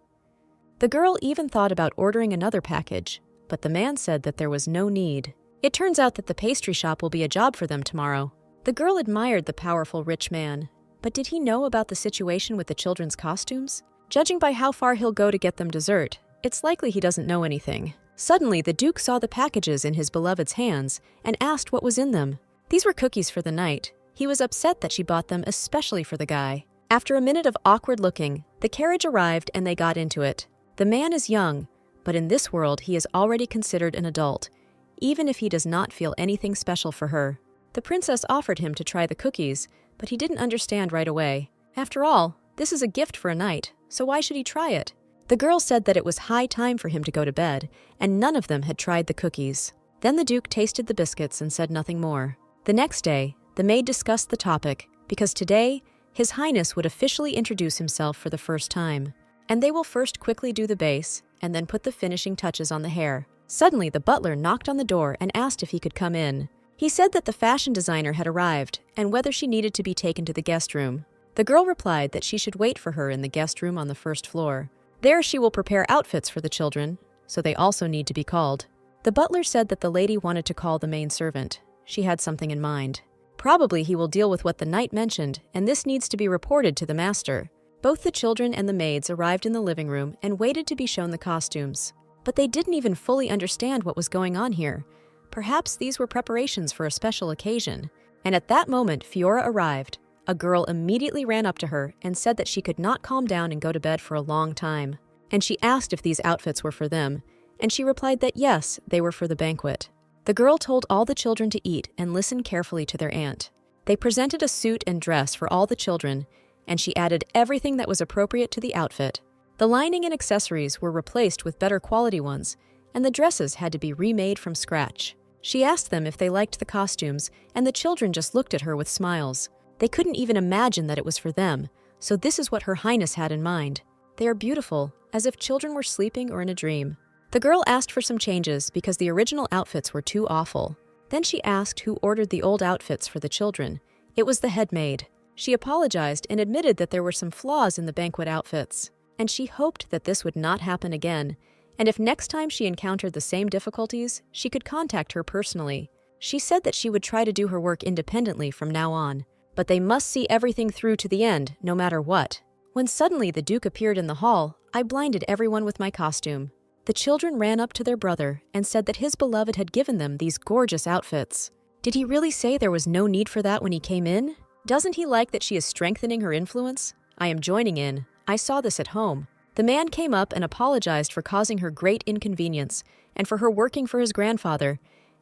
The girl even thought about ordering another package, but the man said that there was no need. It turns out that the pastry shop will be a job for them tomorrow. The girl admired the powerful rich man, but did he know about the situation with the children's costumes? Judging by how far he'll go to get them dessert, it's likely he doesn't know anything. Suddenly, the Duke saw the packages in his beloved's hands and asked what was in them. These were cookies for the knight. He was upset that she bought them especially for the guy. After a minute of awkward looking, the carriage arrived and they got into it. The man is young, but in this world he is already considered an adult, even if he does not feel anything special for her. The princess offered him to try the cookies, but he didn't understand right away. After all, this is a gift for a knight, so why should he try it? The girl said that it was high time for him to go to bed, and none of them had tried the cookies. Then the Duke tasted the biscuits and said nothing more. The next day, the maid discussed the topic, because today, His Highness would officially introduce himself for the first time. And they will first quickly do the base, and then put the finishing touches on the hair. Suddenly, the butler knocked on the door and asked if he could come in. He said that the fashion designer had arrived, and whether she needed to be taken to the guest room. The girl replied that she should wait for her in the guest room on the first floor. There she will prepare outfits for the children, so they also need to be called. The butler said that the lady wanted to call the main servant. She had something in mind. Probably he will deal with what the knight mentioned, and this needs to be reported to the master. Both the children and the maids arrived in the living room and waited to be shown the costumes. But they didn't even fully understand what was going on here. Perhaps these were preparations for a special occasion. And at that moment, Fiora arrived. A girl immediately ran up to her and said that she could not calm down and go to bed for a long time. And she asked if these outfits were for them, and she replied that yes, they were for the banquet. The girl told all the children to eat and listen carefully to their aunt. They presented a suit and dress for all the children, and she added everything that was appropriate to the outfit. The lining and accessories were replaced with better quality ones, and the dresses had to be remade from scratch. She asked them if they liked the costumes, and the children just looked at her with smiles. They couldn't even imagine that it was for them, so this is what Her Highness had in mind. They are beautiful, as if children were sleeping or in a dream. The girl asked for some changes because the original outfits were too awful. Then she asked who ordered the old outfits for the children. It was the head maid. She apologized and admitted that there were some flaws in the banquet outfits, and she hoped that this would not happen again, and if next time she encountered the same difficulties, she could contact her personally. She said that she would try to do her work independently from now on, but they must see everything through to the end, no matter what. When suddenly the Duke appeared in the hall, I blinded everyone with my costume. The children ran up to their brother and said that his beloved had given them these gorgeous outfits. Did he really say there was no need for that when he came in? Doesn't he like that she is strengthening her influence? I am joining in. I saw this at home. The man came up and apologized for causing her great inconvenience and for her working for his grandfather,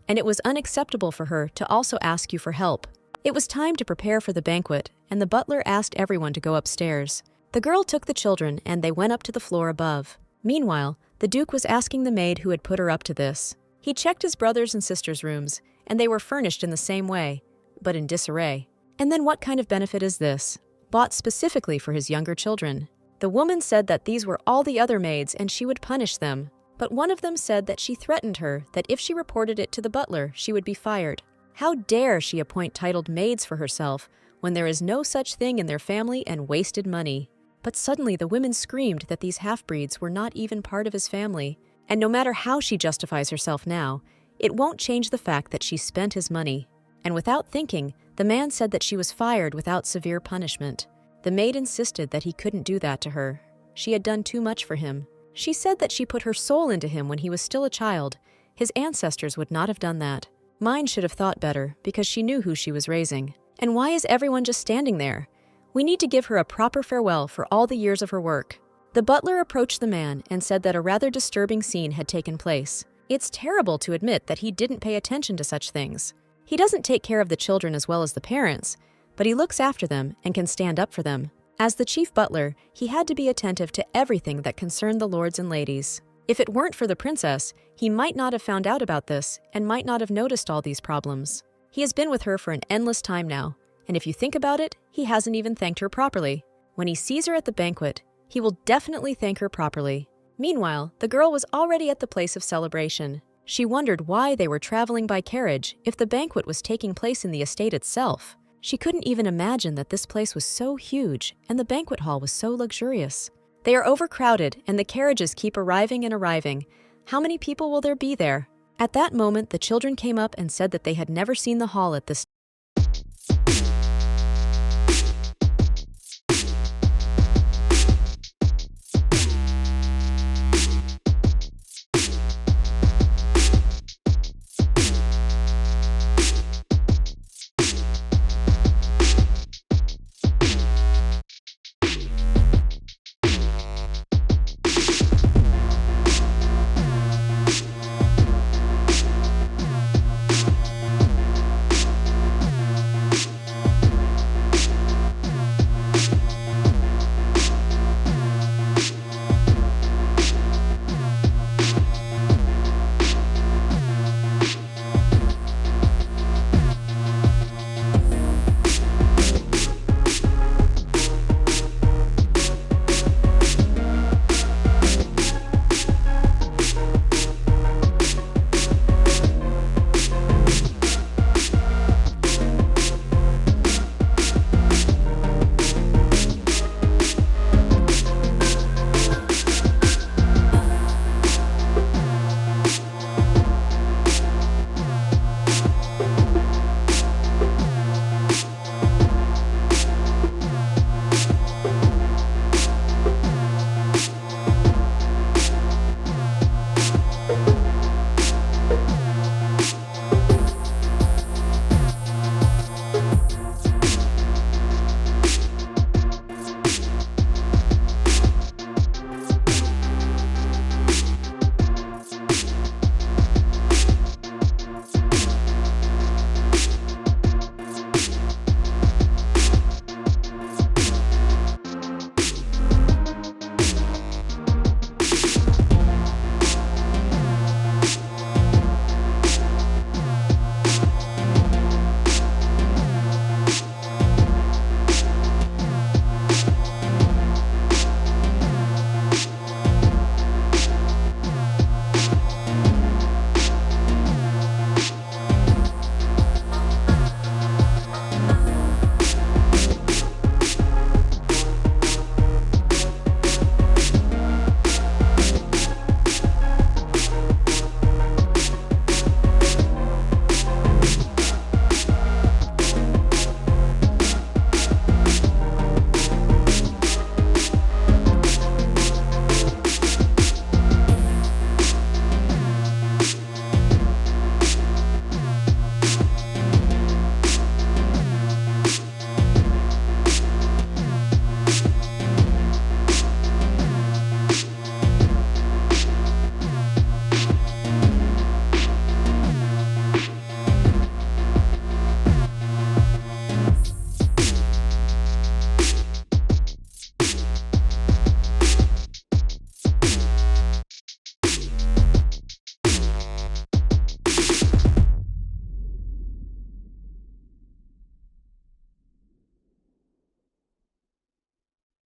and it was unacceptable for her to also ask you for help. It was time to prepare for the banquet, and the butler asked everyone to go upstairs. The girl took the children and they went up to the floor above. Meanwhile, the Duke was asking the maid who had put her up to this. He checked his brothers and sisters' rooms, and they were furnished in the same way, but in disarray. And then what kind of benefit is this? Bought specifically for his younger children. The woman said that these were all the other maids and she would punish them. But one of them said that she threatened her that if she reported it to the butler, she would be fired. How dare she appoint titled maids for herself when there is no such thing in their family and wasted money? But suddenly the women screamed that these half-breeds were not even part of his family. And no matter how she justifies herself now, it won't change the fact that she spent his money. And without thinking, the man said that she was fired without severe punishment. The maid insisted that he couldn't do that to her. She had done too much for him. She said that she put her soul into him when he was still a child. His ancestors would not have done that. Mine should have thought better because she knew who she was raising. And why is everyone just standing there? We need to give her a proper farewell for all the years of her work. The butler approached the man and said that a rather disturbing scene had taken place. It's terrible to admit that he didn't pay attention to such things. He doesn't take care of the children as well as the parents, but he looks after them and can stand up for them. As the chief butler, he had to be attentive to everything that concerned the lords and ladies. If it weren't for the princess, he might not have found out about this and might not have noticed all these problems. He has been with her for an endless time now, and if you think about it, he hasn't even thanked her properly. When he sees her at the banquet, he will definitely thank her properly. Meanwhile, the girl was already at the place of celebration. She wondered why they were traveling by carriage if the banquet was taking place in the estate itself. She couldn't even imagine that this place was so huge and the banquet hall was so luxurious. They are overcrowded and the carriages keep arriving and arriving. How many people will there be there? At that moment, the children came up and said that they had never seen the hall at this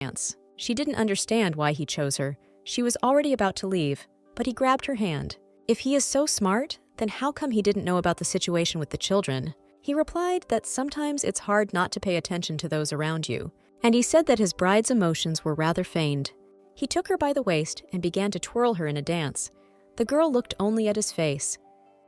dance. She didn't understand why he chose her. She was already about to leave, but he grabbed her hand. If he is so smart, then how come he didn't know about the situation with the children? He replied that sometimes it's hard not to pay attention to those around you, and he said that his bride's emotions were rather feigned. He took her by the waist and began to twirl her in a dance. The girl looked only at his face,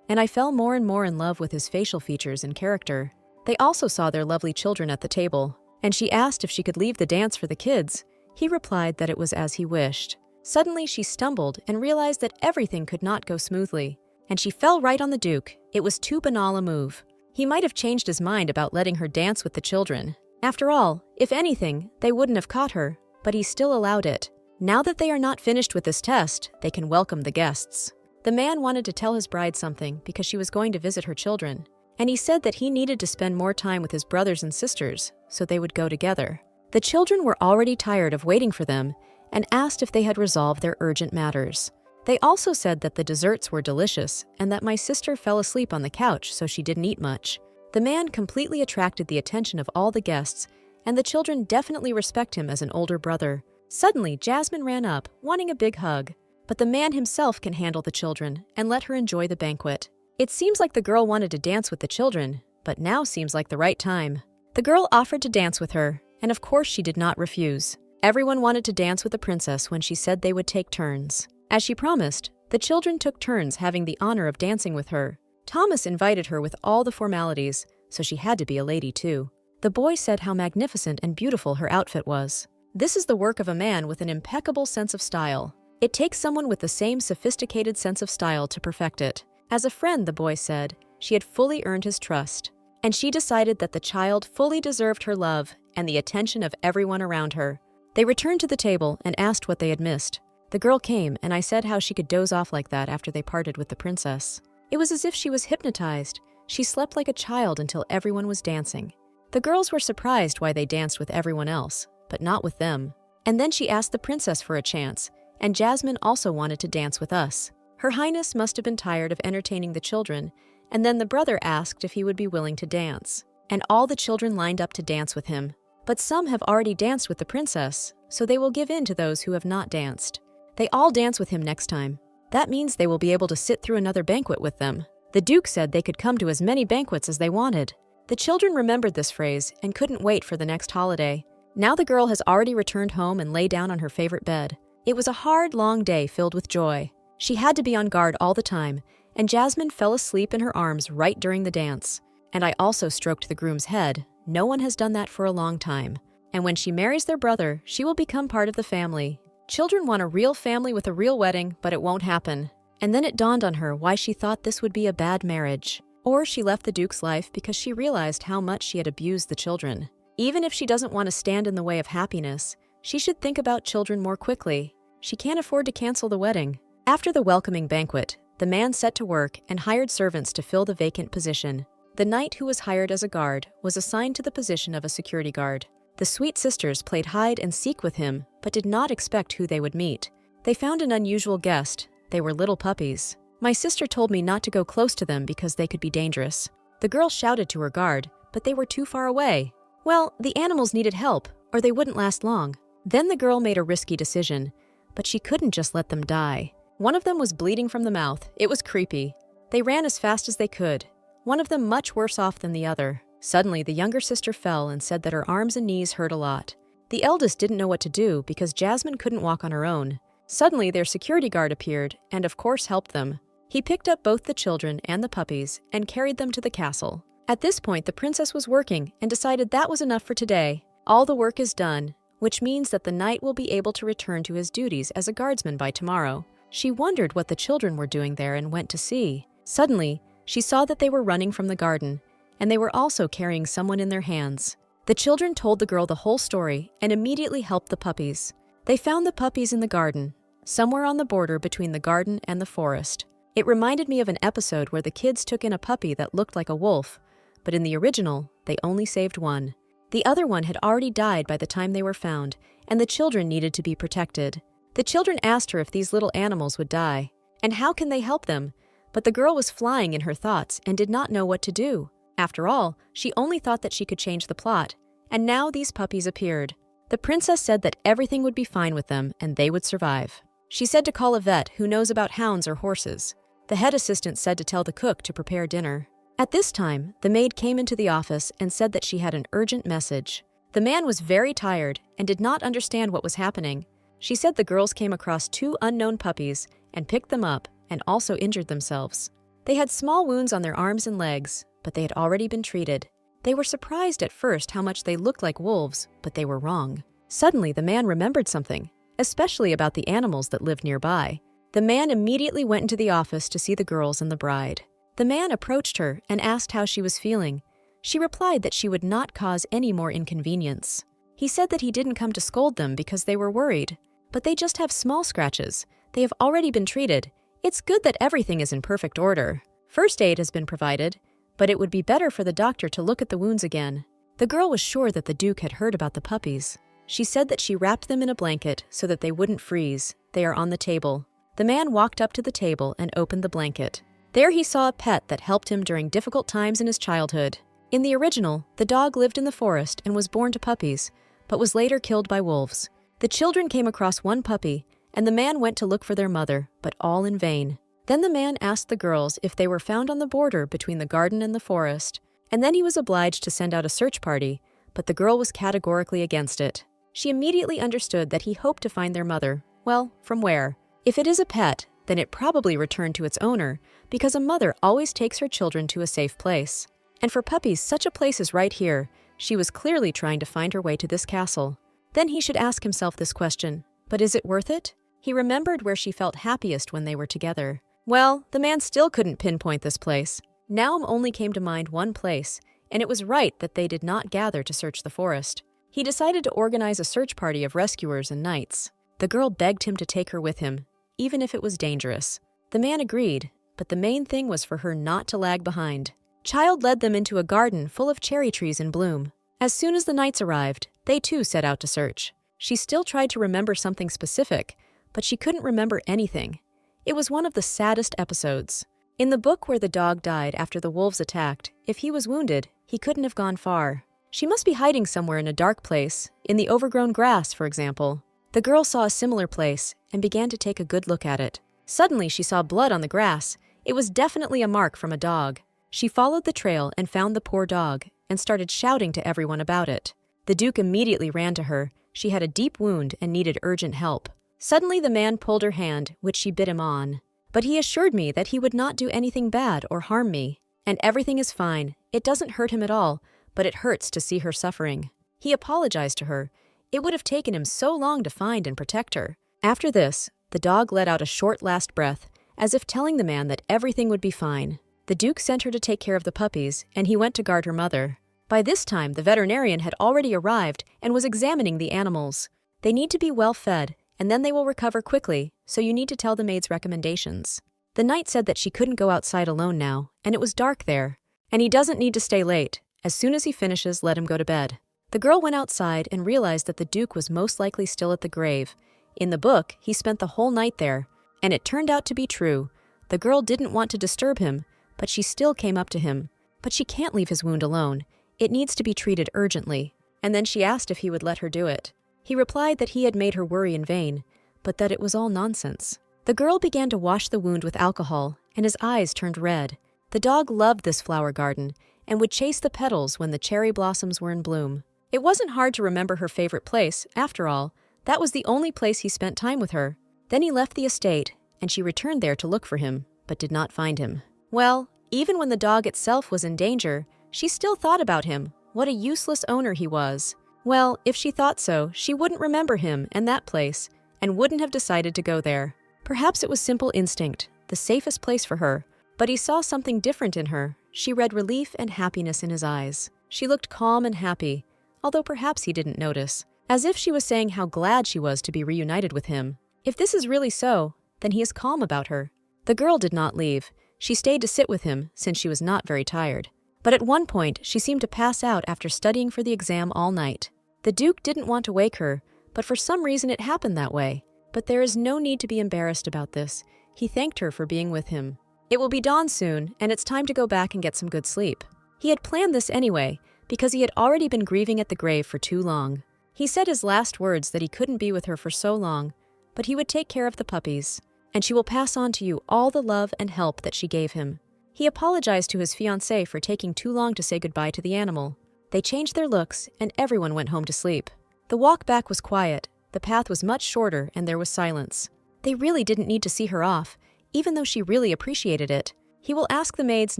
and I fell more and more in love with his facial features and character. They also saw their lovely children at the table, and she asked if she could leave the dance for the kids. He replied that it was as he wished. Suddenly, she stumbled and realized that everything could not go smoothly, and she fell right on the Duke. It was too banal a move. He might have changed his mind about letting her dance with the children. After all, if anything, they wouldn't have caught her, but he still allowed it. Now that they are not finished with this test, they can welcome the guests. The man wanted to tell his bride something because she was going to visit her children, and he said that he needed to spend more time with his brothers and sisters, so they would go together. The children were already tired of waiting for them and asked if they had resolved their urgent matters. They also said that the desserts were delicious and that my sister fell asleep on the couch, so she didn't eat much. The man completely attracted the attention of all the guests, and the children definitely respect him as an older brother. Suddenly, Jasmine ran up, wanting a big hug, but the man himself can handle the children and let her enjoy the banquet. It seems like the girl wanted to dance with the children, but now seems like the right time. The girl offered to dance with her, and of course she did not refuse. Everyone wanted to dance with the princess when she said they would take turns. As she promised, the children took turns having the honor of dancing with her. Thomas invited her with all the formalities, so she had to be a lady too. The boy said how magnificent and beautiful her outfit was. This is the work of a man with an impeccable sense of style. It takes someone with the same sophisticated sense of style to perfect it. As a friend, the boy said, she had fully earned his trust, and she decided that the child fully deserved her love and the attention of everyone around her. They returned to the table and asked what they had missed. The girl came, and I said how she could doze off like that after they parted with the princess. It was as if she was hypnotized. She slept like a child until everyone was dancing. The girls were surprised why they danced with everyone else, but not with them. And then she asked the princess for a chance, and Jasmine also wanted to dance with us. Her Highness must have been tired of entertaining the children, and then the brother asked if he would be willing to dance. And all the children lined up to dance with him. But some have already danced with the princess, so they will give in to those who have not danced. They all dance with him next time. That means they will be able to sit through another banquet with them. The Duke said they could come to as many banquets as they wanted. The children remembered this phrase and couldn't wait for the next holiday. Now the girl has already returned home and lay down on her favorite bed. It was a hard, long day filled with joy. She had to be on guard all the time, and Jasmine fell asleep in her arms right during the dance. And I also stroked the groom's head. No one has done that for a long time. And when she marries their brother, she will become part of the family. Children want a real family with a real wedding, but it won't happen. And then it dawned on her why she thought this would be a bad marriage. Or she left the Duke's life because she realized how much she had abused the children. Even if she doesn't want to stand in the way of happiness, she should think about children more quickly. She can't afford to cancel the wedding. After the welcoming banquet, the man set to work and hired servants to fill the vacant position. The knight who was hired as a guard was assigned to the position of a security guard. The sweet sisters played hide and seek with him, but did not expect who they would meet. They found an unusual guest. They were little puppies. My sister told me not to go close to them because they could be dangerous. The girl shouted to her guard, but they were too far away. Well, the animals needed help, or they wouldn't last long. Then the girl made a risky decision, but she couldn't just let them die. One of them was bleeding from the mouth. It was creepy. They ran as fast as they could, one of them much worse off than the other. Suddenly, the younger sister fell and said that her arms and knees hurt a lot. The eldest didn't know what to do because Jasmine couldn't walk on her own. Suddenly, their security guard appeared and of course helped them. He picked up both the children and the puppies and carried them to the castle. At this point, the princess was working and decided that was enough for today. All the work is done, which means that the knight will be able to return to his duties as a guardsman by tomorrow. She wondered what the children were doing there and went to see. Suddenly, she saw that they were running from the garden, and they were also carrying someone in their hands. The children told the girl the whole story and immediately helped the puppies. They found the puppies in the garden, somewhere on the border between the garden and the forest. It reminded me of an episode where the kids took in a puppy that looked like a wolf, but in the original, they only saved one. The other one had already died by the time they were found, and the children needed to be protected. The children asked her if these little animals would die, and how can they help them? But the girl was flying in her thoughts and did not know what to do. After all, she only thought that she could change the plot, and now these puppies appeared. The princess said that everything would be fine with them and they would survive. She said to call a vet who knows about hounds or horses. The head assistant said to tell the cook to prepare dinner. At this time, the maid came into the office and said that she had an urgent message. The man was very tired and did not understand what was happening. She said the girls came across 2 unknown puppies and picked them up and also injured themselves. They had small wounds on their arms and legs, but they had already been treated. They were surprised at first how much they looked like wolves, but they were wrong. Suddenly, the man remembered something, especially about the animals that lived nearby. The man immediately went into the office to see the girls and the bride. The man approached her and asked how she was feeling. She replied that she would not cause any more inconvenience. He said that he didn't come to scold them because they were worried, but they just have small scratches. They have already been treated. It's good that everything is in perfect order. First aid has been provided, but it would be better for the doctor to look at the wounds again. The girl was sure that the Duke had heard about the puppies. She said that she wrapped them in a blanket so that they wouldn't freeze. They are on the table. The man walked up to the table and opened the blanket. There he saw a pet that helped him during difficult times in his childhood. In the original, the dog lived in the forest and was born to puppies, but was later killed by wolves. The children came across one puppy, and the man went to look for their mother, but all in vain. Then the man asked the girls if they were found on the border between the garden and the forest, and then he was obliged to send out a search party, but the girl was categorically against it. She immediately understood that he hoped to find their mother. Well, from where? If it is a pet, then it probably returned to its owner, because a mother always takes her children to a safe place. And for puppies, such a place is right here. She was clearly trying to find her way to this castle. Then he should ask himself this question, but is it worth it? He remembered where she felt happiest when they were together. Well, the man still couldn't pinpoint this place. Now only came to mind one place, and it was right that they did not gather to search the forest. He decided to organize a search party of rescuers and knights. The girl begged him to take her with him, even if it was dangerous. The man agreed, but the main thing was for her not to lag behind. Child led them into a garden full of cherry trees in bloom. As soon as the knights arrived, they too set out to search. She still tried to remember something specific, but she couldn't remember anything. It was one of the saddest episodes. In the book where the dog died after the wolves attacked, if he was wounded, he couldn't have gone far. She must be hiding somewhere in a dark place, in the overgrown grass, for example. The girl saw a similar place and began to take a good look at it. Suddenly, she saw blood on the grass. It was definitely a mark from a dog. She followed the trail and found the poor dog and started shouting to everyone about it. The Duke immediately ran to her. She had a deep wound and needed urgent help. Suddenly, the man pulled her hand, which she bit him on. But he assured me that he would not do anything bad or harm me. And everything is fine. It doesn't hurt him at all, but it hurts to see her suffering. He apologized to her. It would have taken him so long to find and protect her. After this, the dog let out a short last breath, as if telling the man that everything would be fine. The Duke sent her to take care of the puppies, and he went to guard her mother. By this time, the veterinarian had already arrived and was examining the animals. They need to be well fed, and then they will recover quickly, so you need to tell the maid's recommendations. The knight said that she couldn't go outside alone now, and it was dark there. And he doesn't need to stay late. As soon as he finishes, let him go to bed. The girl went outside and realized that the Duke was most likely still at the grave. In the book, he spent the whole night there, and it turned out to be true. The girl didn't want to disturb him, but she still came up to him. But she can't leave his wound alone. It needs to be treated urgently. And then she asked if he would let her do it. He replied that he had made her worry in vain, but that it was all nonsense. The girl began to wash the wound with alcohol, and his eyes turned red. The dog loved this flower garden and would chase the petals when the cherry blossoms were in bloom. It wasn't hard to remember her favorite place, after all. That was the only place he spent time with her. Then he left the estate, and she returned there to look for him, but did not find him. Well, even when the dog itself was in danger, she still thought about him. What a useless owner he was. Well, if she thought so, she wouldn't remember him and that place, and wouldn't have decided to go there. Perhaps it was simple instinct, the safest place for her, but he saw something different in her. She read relief and happiness in his eyes. She looked calm and happy, although perhaps he didn't notice, as if she was saying how glad she was to be reunited with him. If this is really so, then he is calm about her. The girl did not leave. She stayed to sit with him, since she was not very tired. But at one point, she seemed to pass out after studying for the exam all night. The Duke didn't want to wake her, but for some reason it happened that way. But there is no need to be embarrassed about this. He thanked her for being with him. It will be dawn soon, and it's time to go back and get some good sleep. He had planned this anyway, because he had already been grieving at the grave for too long. He said his last words that he couldn't be with her for so long, but he would take care of the puppies, and she will pass on to you all the love and help that she gave him. He apologized to his fiancée for taking too long to say goodbye to the animal. They changed their looks, and everyone went home to sleep. The walk back was quiet, the path was much shorter, and there was silence. They really didn't need to see her off, even though she really appreciated it. He will ask the maids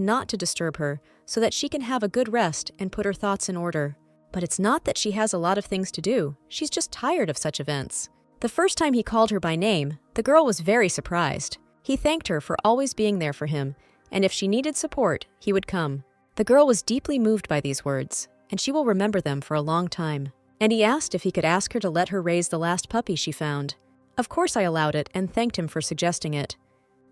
not to disturb her so that she can have a good rest and put her thoughts in order. But it's not that she has a lot of things to do, she's just tired of such events. The first time he called her by name, the girl was very surprised. He thanked her for always being there for him, and if she needed support, he would come. The girl was deeply moved by these words, and she will remember them for a long time. And he asked if he could ask her to let her raise the last puppy she found. Of course I allowed it and thanked him for suggesting it.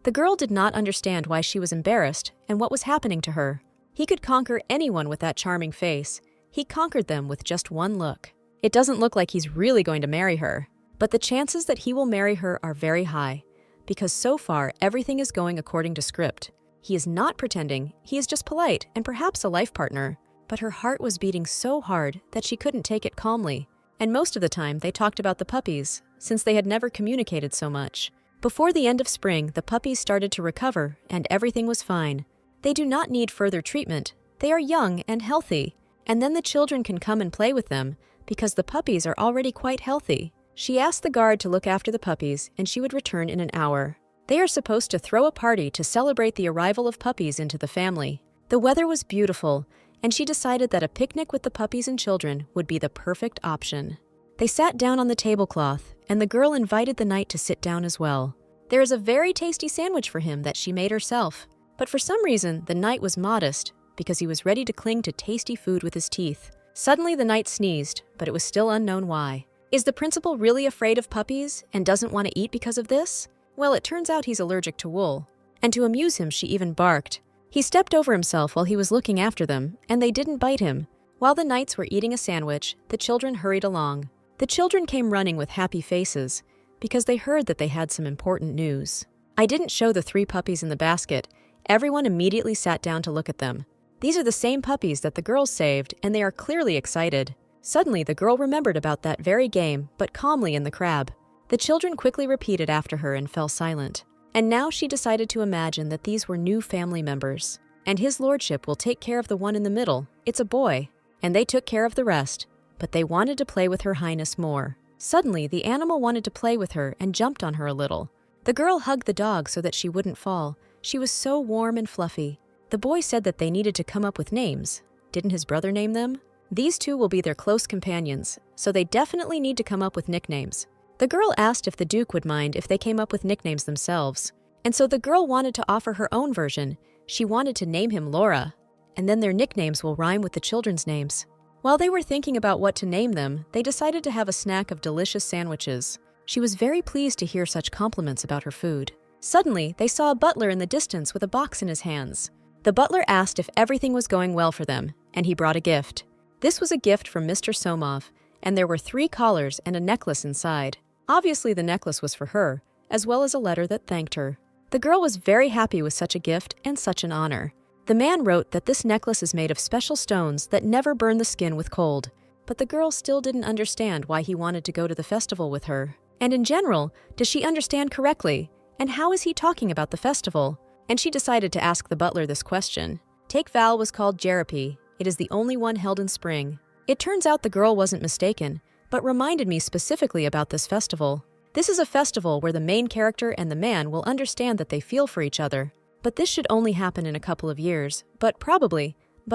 The girl did not understand why she was embarrassed and what was happening to her. He could conquer anyone with that charming face. He conquered them with just one look. It doesn't look like he's really going to marry her, but the chances that he will marry her are very high, because so far everything is going according to script. He is not pretending, he is just polite and perhaps a life partner. But her heart was beating so hard that she couldn't take it calmly. And most of the time they talked about the puppies, since they had never communicated so much. Before the end of spring, the puppies started to recover and everything was fine. They do not need further treatment. They are young and healthy. And then the children can come and play with them because the puppies are already quite healthy. She asked the guard to look after the puppies and she would return in an hour. They are supposed to throw a party to celebrate the arrival of puppies into the family. The weather was beautiful, and she decided that a picnic with the puppies and children would be the perfect option. They sat down on the tablecloth, and the girl invited the knight to sit down as well. There is a very tasty sandwich for him that she made herself, but for some reason the knight was modest because he was ready to cling to tasty food with his teeth. Suddenly the knight sneezed, but it was still unknown why. Is the principal really afraid of puppies and doesn't want to eat because of this? Well, it turns out he's allergic to wool, and to amuse him she even barked. He stepped over himself while he was looking after them, and they didn't bite him. While the knights were eating a sandwich, the children hurried along. The children came running with happy faces, because they heard that they had some important news. I didn't show the 3 puppies in the basket. Everyone immediately sat down to look at them. These are the same puppies that the girls saved, and they are clearly excited. Suddenly, the girl remembered about that very game, but calmly in the crab. The children quickly repeated after her and fell silent. And now she decided to imagine that these were new family members. And his lordship will take care of the one in the middle. It's a boy. And they took care of the rest. But they wanted to play with her highness more. Suddenly, the animal wanted to play with her and jumped on her a little. The girl hugged the dog so that she wouldn't fall. She was so warm and fluffy. The boy said that they needed to come up with names. Didn't his brother name them? These two will be their close companions, so they definitely need to come up with nicknames. The girl asked if the Duke would mind if they came up with nicknames themselves. And so the girl wanted to offer her own version. She wanted to name him Laura, and then their nicknames will rhyme with the children's names. While they were thinking about what to name them, they decided to have a snack of delicious sandwiches. She was very pleased to hear such compliments about her food. Suddenly, they saw a butler in the distance with a box in his hands. The butler asked if everything was going well for them, and he brought a gift. This was a gift from Mr. Somov, and there were 3 collars and a necklace inside. Obviously, the necklace was for her, as well as a letter that thanked her. The girl was very happy with such a gift and such an honor. The man wrote that this necklace is made of special stones that never burn the skin with cold, but the girl still didn't understand why he wanted to go to the festival with her. And in general, does she understand correctly? And how is he talking about the festival? And she decided to ask the butler this question. Take Val was called Jerapy. It is the only one held in spring. It turns out the girl wasn't mistaken, but reminded me specifically about this festival. This is a festival where the main character and the man will understand that they feel for each other. But this should only happen in a couple of years, but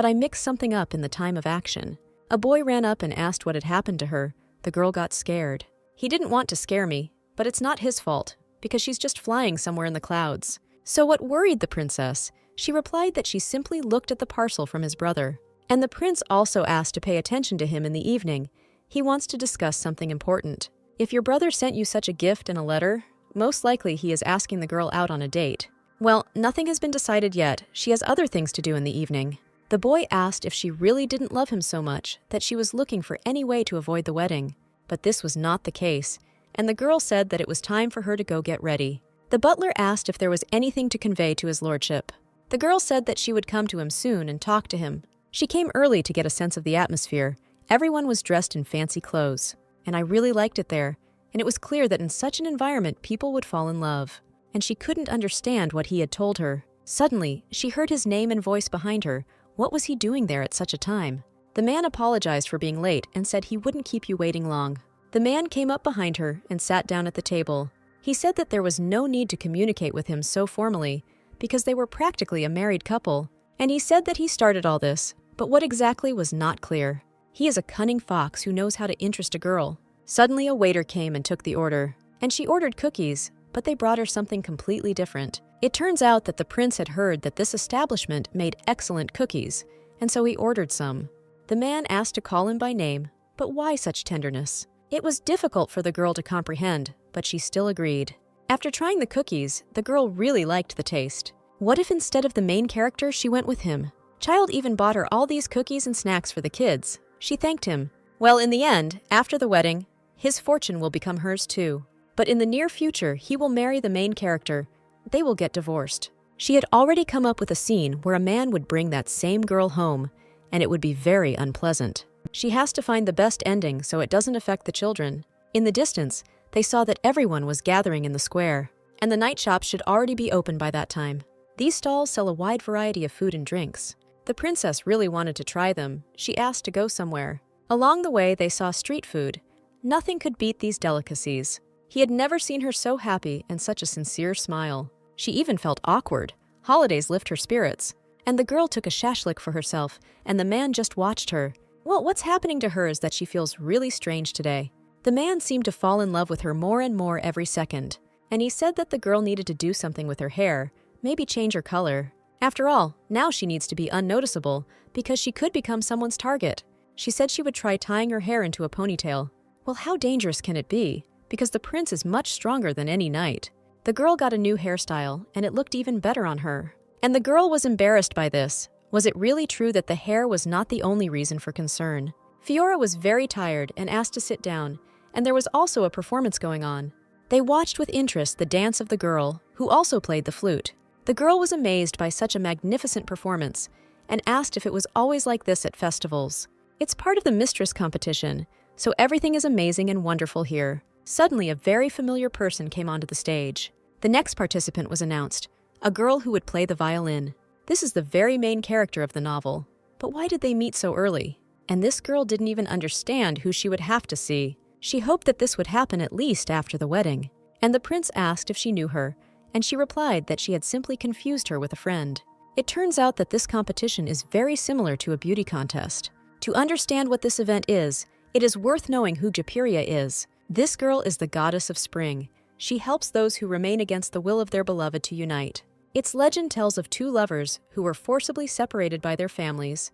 I mixed something up in the time of action. A boy ran up and asked what had happened to her. The girl got scared. He didn't want to scare me, but it's not his fault, because she's just flying somewhere in the clouds. So what worried the princess? She replied that she simply looked at the parcel from his brother. And the prince also asked to pay attention to him in the evening. He wants to discuss something important. If your brother sent you such a gift and a letter, most likely he is asking the girl out on a date. Well, nothing has been decided yet. She has other things to do in the evening. The boy asked if she really didn't love him so much that she was looking for any way to avoid the wedding. But this was not the case, and the girl said that it was time for her to go get ready. The butler asked if there was anything to convey to his lordship. The girl said that she would come to him soon and talk to him. She came early to get a sense of the atmosphere. Everyone was dressed in fancy clothes. and I really liked it there, and it was clear that in such an environment people would fall in love. And she couldn't understand what he had told her. Suddenly, she heard his name and voice behind her. What was he doing there at such a time? The man apologized for being late and said he wouldn't keep you waiting long. The man came up behind her and sat down at the table. He said that there was no need to communicate with him so formally because they were practically a married couple. And he said that he started all this, but what exactly was not clear. He is a cunning fox who knows how to interest a girl. Suddenly a waiter came and took the order, and she ordered cookies, but they brought her something completely different. It turns out that the prince had heard that this establishment made excellent cookies, and so he ordered some. The man asked to call him by name, but why such tenderness? It was difficult for the girl to comprehend, but she still agreed. After trying the cookies, the girl really liked the taste. What if instead of the main character, she went with him? Child even bought her all these cookies and snacks for the kids. She thanked him. Well, in the end, after the wedding, his fortune will become hers too. But in the near future, he will marry the main character. They will get divorced. She had already come up with a scene where a man would bring that same girl home, and it would be very unpleasant. She has to find the best ending so it doesn't affect the children. In the distance, they saw that everyone was gathering in the square, and the night shop should already be open by that time. These stalls sell a wide variety of food and drinks. The princess really wanted to try them. She asked to go somewhere. Along the way, they saw street food. Nothing could beat these delicacies. He had never seen her so happy and such a sincere smile. She even felt awkward. Holidays lift her spirits. And the girl took a shashlik for herself, and the man just watched her. Well, what's happening to her is that she feels really strange today. The man seemed to fall in love with her more and more every second. And he said that the girl needed to do something with her hair, maybe change her color. After all, now she needs to be unnoticeable because she could become someone's target. She said she would try tying her hair into a ponytail. Well, how dangerous can it be? Because the prince is much stronger than any knight. The girl got a new hairstyle, and it looked even better on her. And the girl was embarrassed by this. Was it really true that the hair was not the only reason for concern? Fiora was very tired and asked to sit down, and there was also a performance going on. They watched with interest the dance of the girl, who also played the flute. The girl was amazed by such a magnificent performance and asked if it was always like this at festivals. It's part of the mistress competition, so everything is amazing and wonderful here. Suddenly, a very familiar person came onto the stage. The next participant was announced, a girl who would play the violin. This is the very main character of the novel. But why did they meet so early? And this girl didn't even understand who she would have to see. She hoped that this would happen at least after the wedding. And the prince asked if she knew her, and she replied that she had simply confused her with a friend. It turns out that this competition is very similar to a beauty contest. To understand what this event is, it is worth knowing who Japiria is. This girl is the goddess of spring. She helps those who remain against the will of their beloved to unite. Its legend tells of two lovers who were forcibly separated by their families,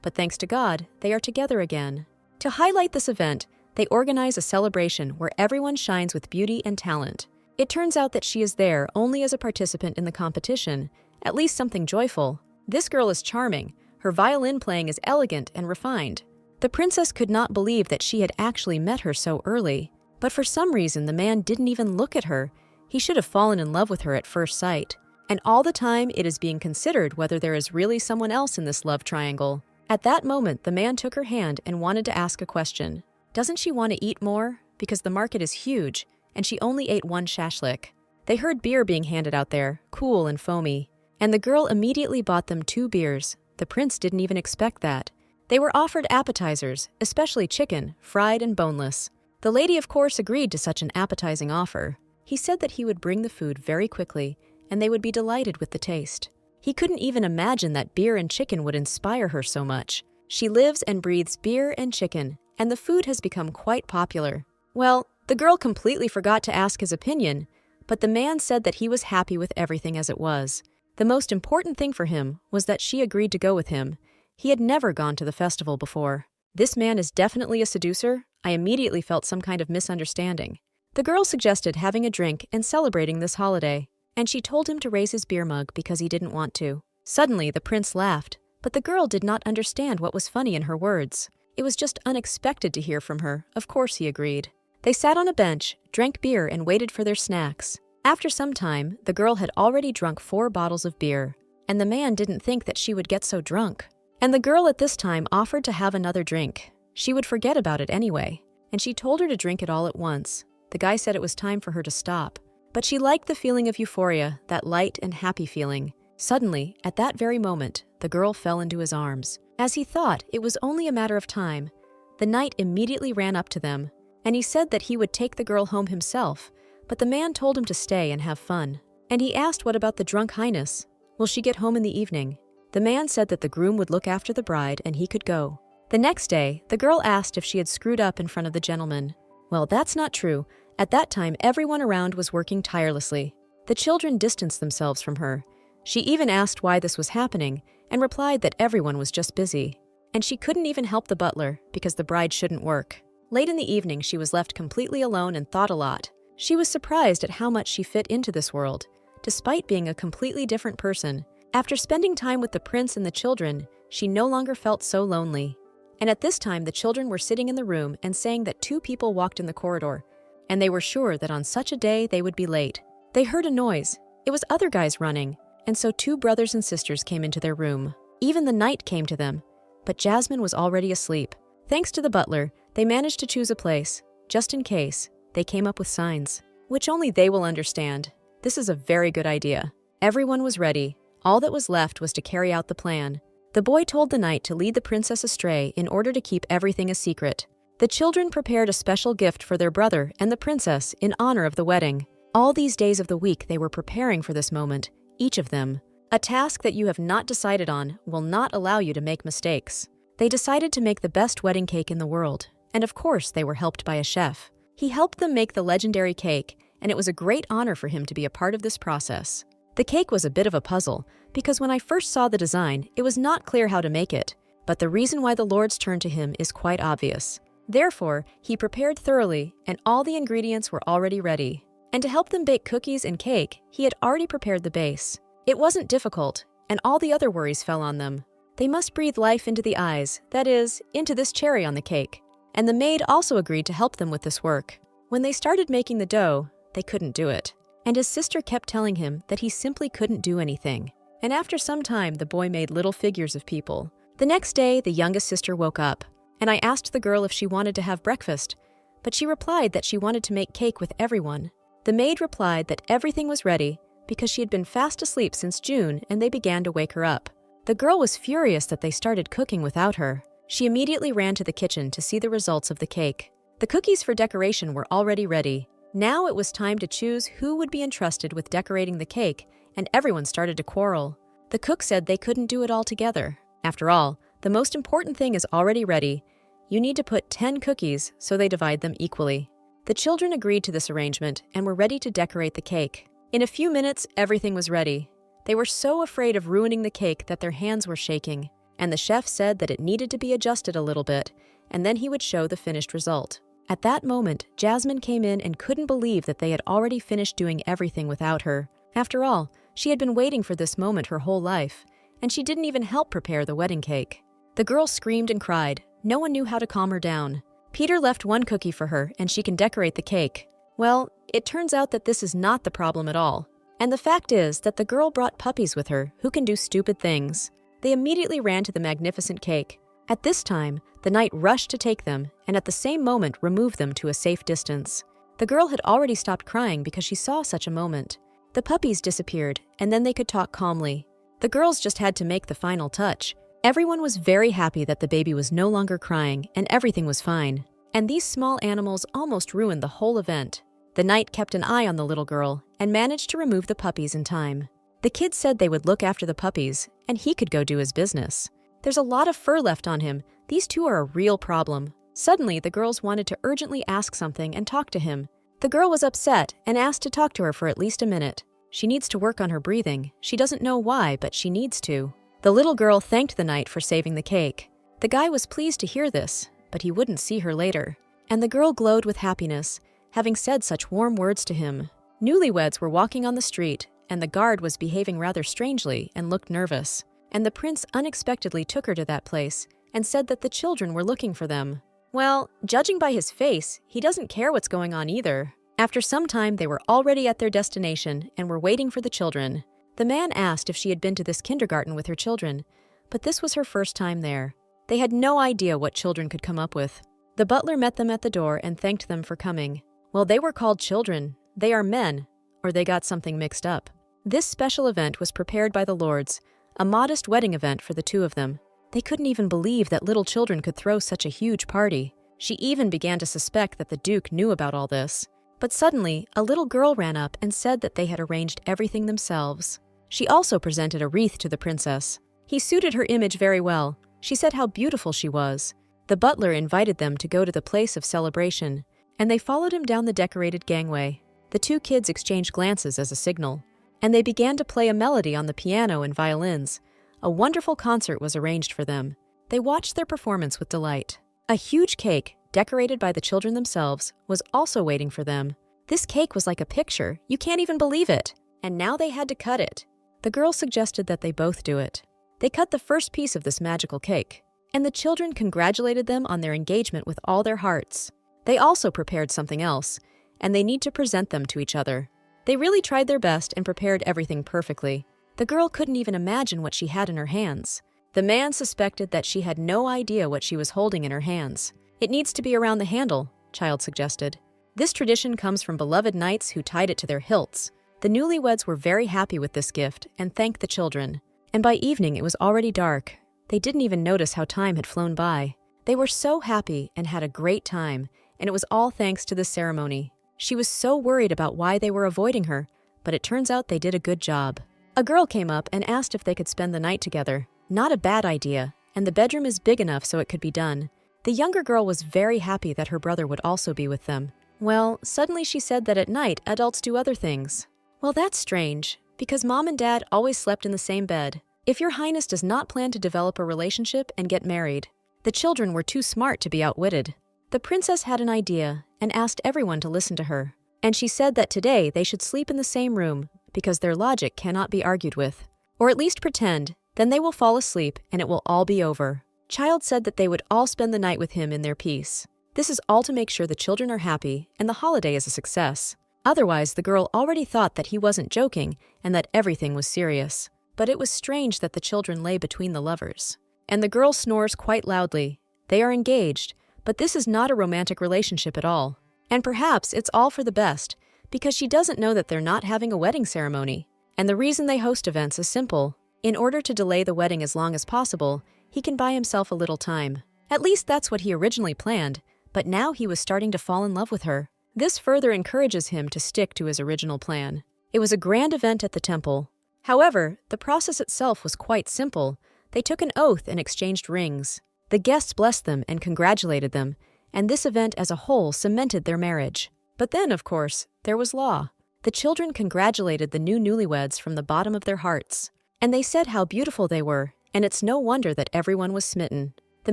but thanks to God, they are together again. To highlight this event, they organize a celebration where everyone shines with beauty and talent. It turns out that she is there only as a participant in the competition, at least something joyful. This girl is charming. Her violin playing is elegant and refined. The princess could not believe that she had actually met her so early. But for some reason, the man didn't even look at her. He should have fallen in love with her at first sight. And all the time, it is being considered whether there is really someone else in this love triangle. At that moment, the man took her hand and wanted to ask a question. Doesn't she want to eat more? Because the market is huge, and she only ate one shashlik. They heard beer being handed out there, cool and foamy. And the girl immediately bought them 2 beers. The prince didn't even expect that. They were offered appetizers, especially chicken, fried and boneless. The lady, of course, agreed to such an appetizing offer. He said that he would bring the food very quickly, and they would be delighted with the taste. He couldn't even imagine that beer and chicken would inspire her so much. She lives and breathes beer and chicken, and the food has become quite popular. Well, the girl completely forgot to ask his opinion, but the man said that he was happy with everything as it was. The most important thing for him was that she agreed to go with him. He had never gone to the festival before. This man is definitely a seducer. I immediately felt some kind of misunderstanding. The girl suggested having a drink and celebrating this holiday, and she told him to raise his beer mug because he didn't want to. Suddenly, the prince laughed, but the girl did not understand what was funny in her words. It was just unexpected to hear from her. Of course, he agreed. They sat on a bench, drank beer, and waited for their snacks. After some time, the girl had already drunk 4 bottles of beer, and the man didn't think that she would get so drunk. And the girl at this time offered to have another drink. She would forget about it anyway. and she told her to drink it all at once. The guy said it was time for her to stop. But she liked the feeling of euphoria, that light and happy feeling. Suddenly, at that very moment, the girl fell into his arms. As he thought it was only a matter of time, the knight immediately ran up to them, and he said that he would take the girl home himself, but the man told him to stay and have fun. And he asked what about the drunk highness? Will she get home in the evening? The man said that the groom would look after the bride and he could go. The next day, the girl asked if she had screwed up in front of the gentleman. Well, that's not true. At that time, everyone around was working tirelessly. The children distanced themselves from her. She even asked why this was happening and replied that everyone was just busy. And she couldn't even help the butler because the bride shouldn't work. Late in the evening, she was left completely alone and thought a lot. She was surprised at how much she fit into this world, despite being a completely different person. After spending time with the prince and the children, she no longer felt so lonely. And at this time, the children were sitting in the room and saying that two people walked in the corridor, and they were sure that on such a day they would be late. They heard a noise. It was other guys running, and so two brothers and sisters came into their room. Even the knight came to them, but Jasmine was already asleep. Thanks to the butler, they managed to choose a place. Just in case, they came up with signs, which only they will understand. This is a very good idea. Everyone was ready. All that was left was to carry out the plan. The boy told the knight to lead the princess astray in order to keep everything a secret. The children prepared a special gift for their brother and the princess in honor of the wedding. All these days of the week they were preparing for this moment, each of them. A task that you have not decided on will not allow you to make mistakes. They decided to make the best wedding cake in the world, and of course they were helped by a chef. He helped them make the legendary cake, and it was a great honor for him to be a part of this process. The cake was a bit of a puzzle, because when I first saw the design, it was not clear how to make it, but the reason why the lords turned to him is quite obvious. Therefore, he prepared thoroughly, and all the ingredients were already ready. And to help them bake cookies and cake, he had already prepared the base. It wasn't difficult, and all the other worries fell on them. They must breathe life into the eyes, that is, into this cherry on the cake. And the maid also agreed to help them with this work. When they started making the dough, they couldn't do it. And his sister kept telling him that he simply couldn't do anything. And after some time, the boy made little figures of people. The next day, the youngest sister woke up, and I asked the girl if she wanted to have breakfast, but she replied that she wanted to make cake with everyone. The maid replied that everything was ready because she had been fast asleep since June and they began to wake her up. The girl was furious that they started cooking without her. She immediately ran to the kitchen to see the results of the cake. The cookies for decoration were already ready. Now it was time to choose who would be entrusted with decorating the cake, and everyone started to quarrel. The cook said they couldn't do it all together. After all, the most important thing is already ready. You need to put 10 cookies, so they divide them equally. The children agreed to this arrangement and were ready to decorate the cake. In a few minutes, everything was ready. They were so afraid of ruining the cake that their hands were shaking, and the chef said that it needed to be adjusted a little bit, and then he would show the finished result. At that moment, Jasmine came in and couldn't believe that they had already finished doing everything without her. After all, she had been waiting for this moment her whole life, and she didn't even help prepare the wedding cake. The girl screamed and cried. No one knew how to calm her down. Peter left one cookie for her, and she can decorate the cake. Well, it turns out that this is not the problem at all. And the fact is that the girl brought puppies with her who can do stupid things. They immediately ran to the magnificent cake. At this time, the knight rushed to take them, and at the same moment removed them to a safe distance. The girl had already stopped crying because she saw such a moment. The puppies disappeared, and then they could talk calmly. The girls just had to make the final touch. Everyone was very happy that the baby was no longer crying, and everything was fine. And these small animals almost ruined the whole event. The knight kept an eye on the little girl, and managed to remove the puppies in time. The kids said they would look after the puppies, and he could go do his business. There's a lot of fur left on him. These two are a real problem. Suddenly, the girls wanted to urgently ask something and talk to him. The girl was upset and asked to talk to her for at least a minute. She needs to work on her breathing. She doesn't know why, but she needs to. The little girl thanked the knight for saving the cake. The guy was pleased to hear this, but he wouldn't see her later. And the girl glowed with happiness, having said such warm words to him. Newlyweds were walking on the street, and the guard was behaving rather strangely and looked nervous. And the prince unexpectedly took her to that place and said that the children were looking for them. Well, judging by his face, he doesn't care what's going on either. After some time, they were already at their destination and were waiting for the children. The man asked if she had been to this kindergarten with her children, but this was her first time there. They had no idea what children could come up with. The butler met them at the door and thanked them for coming. Well, they were called children. They are men, or they got something mixed up. This special event was prepared by the lords, a modest wedding event for the two of them. They couldn't even believe that little children could throw such a huge party. She even began to suspect that the Duke knew about all this. But suddenly, a little girl ran up and said that they had arranged everything themselves. She also presented a wreath to the princess. He suited her image very well. She said how beautiful she was. The butler invited them to go to the place of celebration, and they followed him down the decorated gangway. The two kids exchanged glances as a signal, and they began to play a melody on the piano and violins. A wonderful concert was arranged for them. They watched their performance with delight. A huge cake, decorated by the children themselves, was also waiting for them. This cake was like a picture. You can't even believe it. And now they had to cut it. The girl suggested that they both do it. They cut the first piece of this magical cake, and the children congratulated them on their engagement with all their hearts. They also prepared something else, and they need to present them to each other. They really tried their best and prepared everything perfectly. The girl couldn't even imagine what she had in her hands. The man suspected that she had no idea what she was holding in her hands. It needs to be around the handle, Child suggested. This tradition comes from beloved knights who tied it to their hilts. The newlyweds were very happy with this gift and thanked the children. And by evening it was already dark. They didn't even notice how time had flown by. They were so happy and had a great time, and it was all thanks to this ceremony. She was so worried about why they were avoiding her, but it turns out they did a good job. A girl came up and asked if they could spend the night together. Not a bad idea, and the bedroom is big enough so it could be done. The younger girl was very happy that her brother would also be with them. Well, suddenly she said that at night adults do other things. Well, that's strange, because Mom and Dad always slept in the same bed. If your highness does not plan to develop a relationship and get married, the children were too smart to be outwitted. The princess had an idea and asked everyone to listen to her. And she said that today they should sleep in the same room because their logic cannot be argued with. Or at least pretend, then they will fall asleep and it will all be over. Child said that they would all spend the night with him in their peace. This is all to make sure the children are happy and the holiday is a success. Otherwise, the girl already thought that he wasn't joking and that everything was serious. But it was strange that the children lay between the lovers. And the girl snores quite loudly. They are engaged, but this is not a romantic relationship at all. And perhaps it's all for the best, because she doesn't know that they're not having a wedding ceremony. And the reason they host events is simple. In order to delay the wedding as long as possible, he can buy himself a little time. At least that's what he originally planned, but now he was starting to fall in love with her. This further encourages him to stick to his original plan. It was a grand event at the temple. However, the process itself was quite simple. They took an oath and exchanged rings. The guests blessed them and congratulated them, and this event as a whole cemented their marriage. But then, of course, there was law. The children congratulated the new newlyweds from the bottom of their hearts, and they said how beautiful they were, and it's no wonder that everyone was smitten. The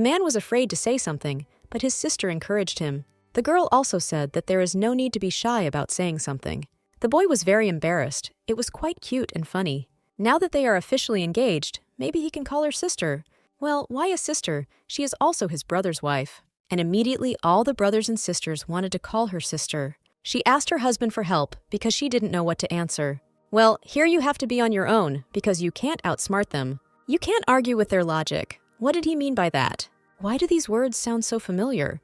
man was afraid to say something, but his sister encouraged him. The girl also said that there is no need to be shy about saying something. The boy was very embarrassed. It was quite cute and funny. Now that they are officially engaged, maybe he can call her sister. Well, why a sister? She is also his brother's wife. And immediately all the brothers and sisters wanted to call her sister. She asked her husband for help because she didn't know what to answer. Well, here you have to be on your own because you can't outsmart them. You can't argue with their logic. What did he mean by that? Why do these words sound so familiar?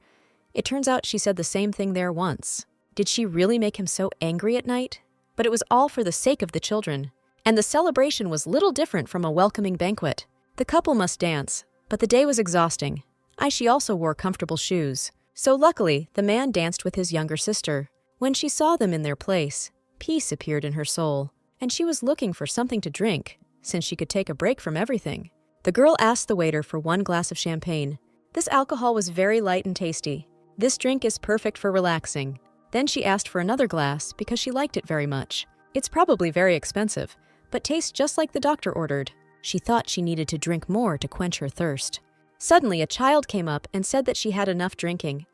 It turns out she said the same thing there once. Did she really make him so angry at night? But it was all for the sake of the children. And the celebration was little different from a welcoming banquet. The couple must dance, but the day was exhausting. She also wore comfortable shoes. So luckily, the man danced with his younger sister. When she saw them in their place, peace appeared in her soul, and she was looking for something to drink, since she could take a break from everything. The girl asked the waiter for 1 glass of champagne. This alcohol was very light and tasty. This drink is perfect for relaxing. Then she asked for another glass because she liked it very much. It's probably very expensive, but tastes just like the doctor ordered. She thought she needed to drink more to quench her thirst. Suddenly, a child came up and said that she had enough drinking.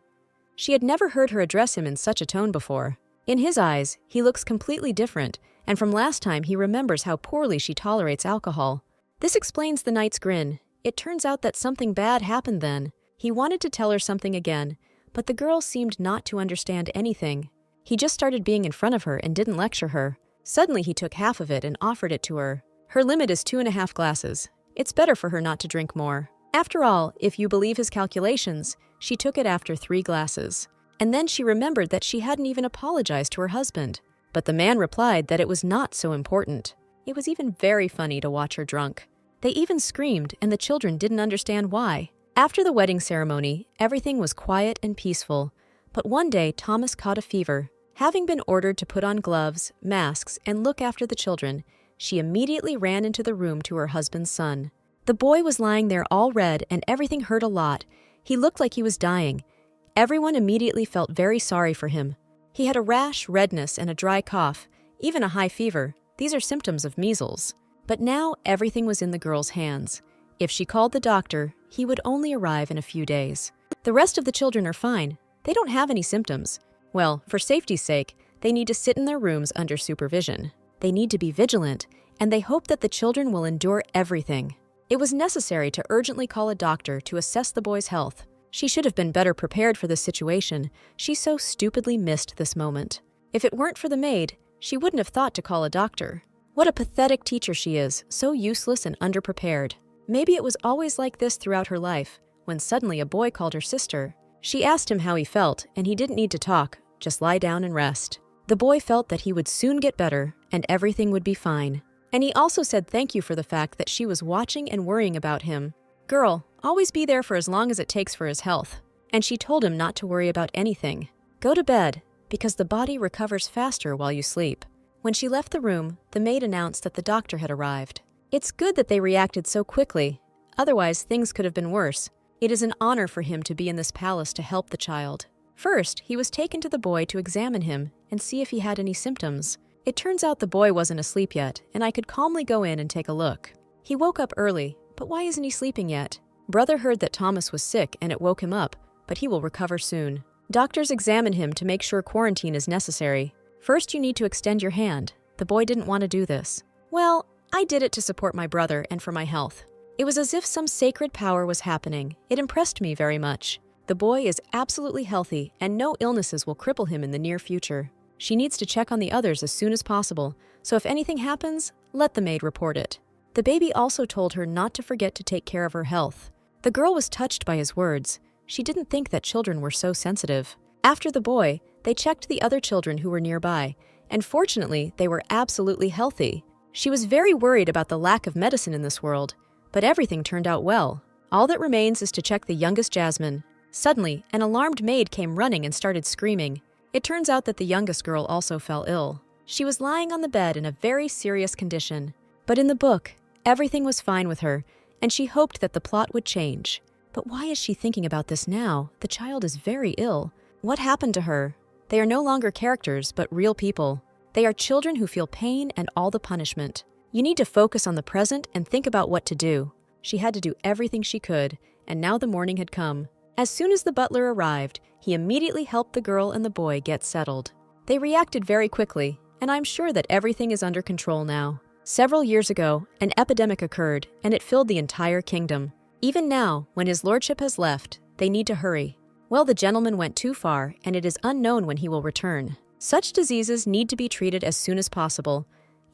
She had never heard her address him in such a tone before. In his eyes, he looks completely different, and from last time he remembers how poorly she tolerates alcohol. This explains the knight's grin. It turns out that something bad happened then. He wanted to tell her something again, but the girl seemed not to understand anything. He just started being in front of her and didn't lecture her. Suddenly he took half of it and offered it to her. Her limit is 2.5 glasses. It's better for her not to drink more. After all, if you believe his calculations, She took it after 3 glasses. And then she remembered that she hadn't even apologized to her husband. But the man replied that it was not so important. It was even very funny to watch her drunk. They even screamed, and the children didn't understand why. After the wedding ceremony, everything was quiet and peaceful. But one day, Thomas caught a fever. Having been ordered to put on gloves, masks, and look after the children, she immediately ran into the room to her husband's son. The boy was lying there all red, and everything hurt a lot. He looked like he was dying. Everyone immediately felt very sorry for him. He had a rash, redness, and a dry cough, even a high fever. These are symptoms of measles. But now everything was in the girl's hands. If she called the doctor, he would only arrive in a few days. The rest of the children are fine. They don't have any symptoms. Well, for safety's sake, they need to sit in their rooms under supervision. They need to be vigilant, and they hope that the children will endure everything. It was necessary to urgently call a doctor to assess the boy's health. She should have been better prepared for this situation. She so stupidly missed this moment. If it weren't for the maid, she wouldn't have thought to call a doctor. What a pathetic teacher she is, so useless and underprepared. Maybe it was always like this throughout her life, when suddenly a boy called her sister. She asked him how he felt, and he didn't need to talk, just lie down and rest. The boy felt that he would soon get better, and everything would be fine. And he also said thank you for the fact that she was watching and worrying about him. Girl, always be there for as long as it takes for his health. And she told him not to worry about anything. Go to bed, because the body recovers faster while you sleep. When she left the room, the maid announced that the doctor had arrived. It's good that they reacted so quickly. Otherwise, things could have been worse. It is an honor for him to be in this palace to help the child. First, he was taken to the boy to examine him and see if he had any symptoms. It turns out the boy wasn't asleep yet, and I could calmly go in and take a look. He woke up early, but why isn't he sleeping yet? Brother heard that Thomas was sick and it woke him up, but he will recover soon. Doctors examine him to make sure quarantine is necessary. First, you need to extend your hand. The boy didn't want to do this. Well, I did it to support my brother and for my health. It was as if some sacred power was happening. It impressed me very much. The boy is absolutely healthy, and no illnesses will cripple him in the near future. She needs to check on the others as soon as possible, so if anything happens, let the maid report it. The baby also told her not to forget to take care of her health. The girl was touched by his words. She didn't think that children were so sensitive. After the boy, they checked the other children who were nearby, and fortunately, they were absolutely healthy. She was very worried about the lack of medicine in this world, but everything turned out well. All that remains is to check the youngest Jasmine. Suddenly, an alarmed maid came running and started screaming. It turns out that the youngest girl also fell ill. She was lying on the bed in a very serious condition. But in the book, everything was fine with her, and she hoped that the plot would change. But why is she thinking about this now? The child is very ill. What happened to her? They are no longer characters, but real people. They are children who feel pain and all the punishment. You need to focus on the present and think about what to do. She had to do everything she could, and now the morning had come. As soon as the butler arrived, he immediately helped the girl and the boy get settled. They reacted very quickly, and I'm sure that everything is under control now. Several years ago, an epidemic occurred, and it filled the entire kingdom. Even now, when his lordship has left, they need to hurry. Well, the gentleman went too far, and it is unknown when he will return. Such diseases need to be treated as soon as possible.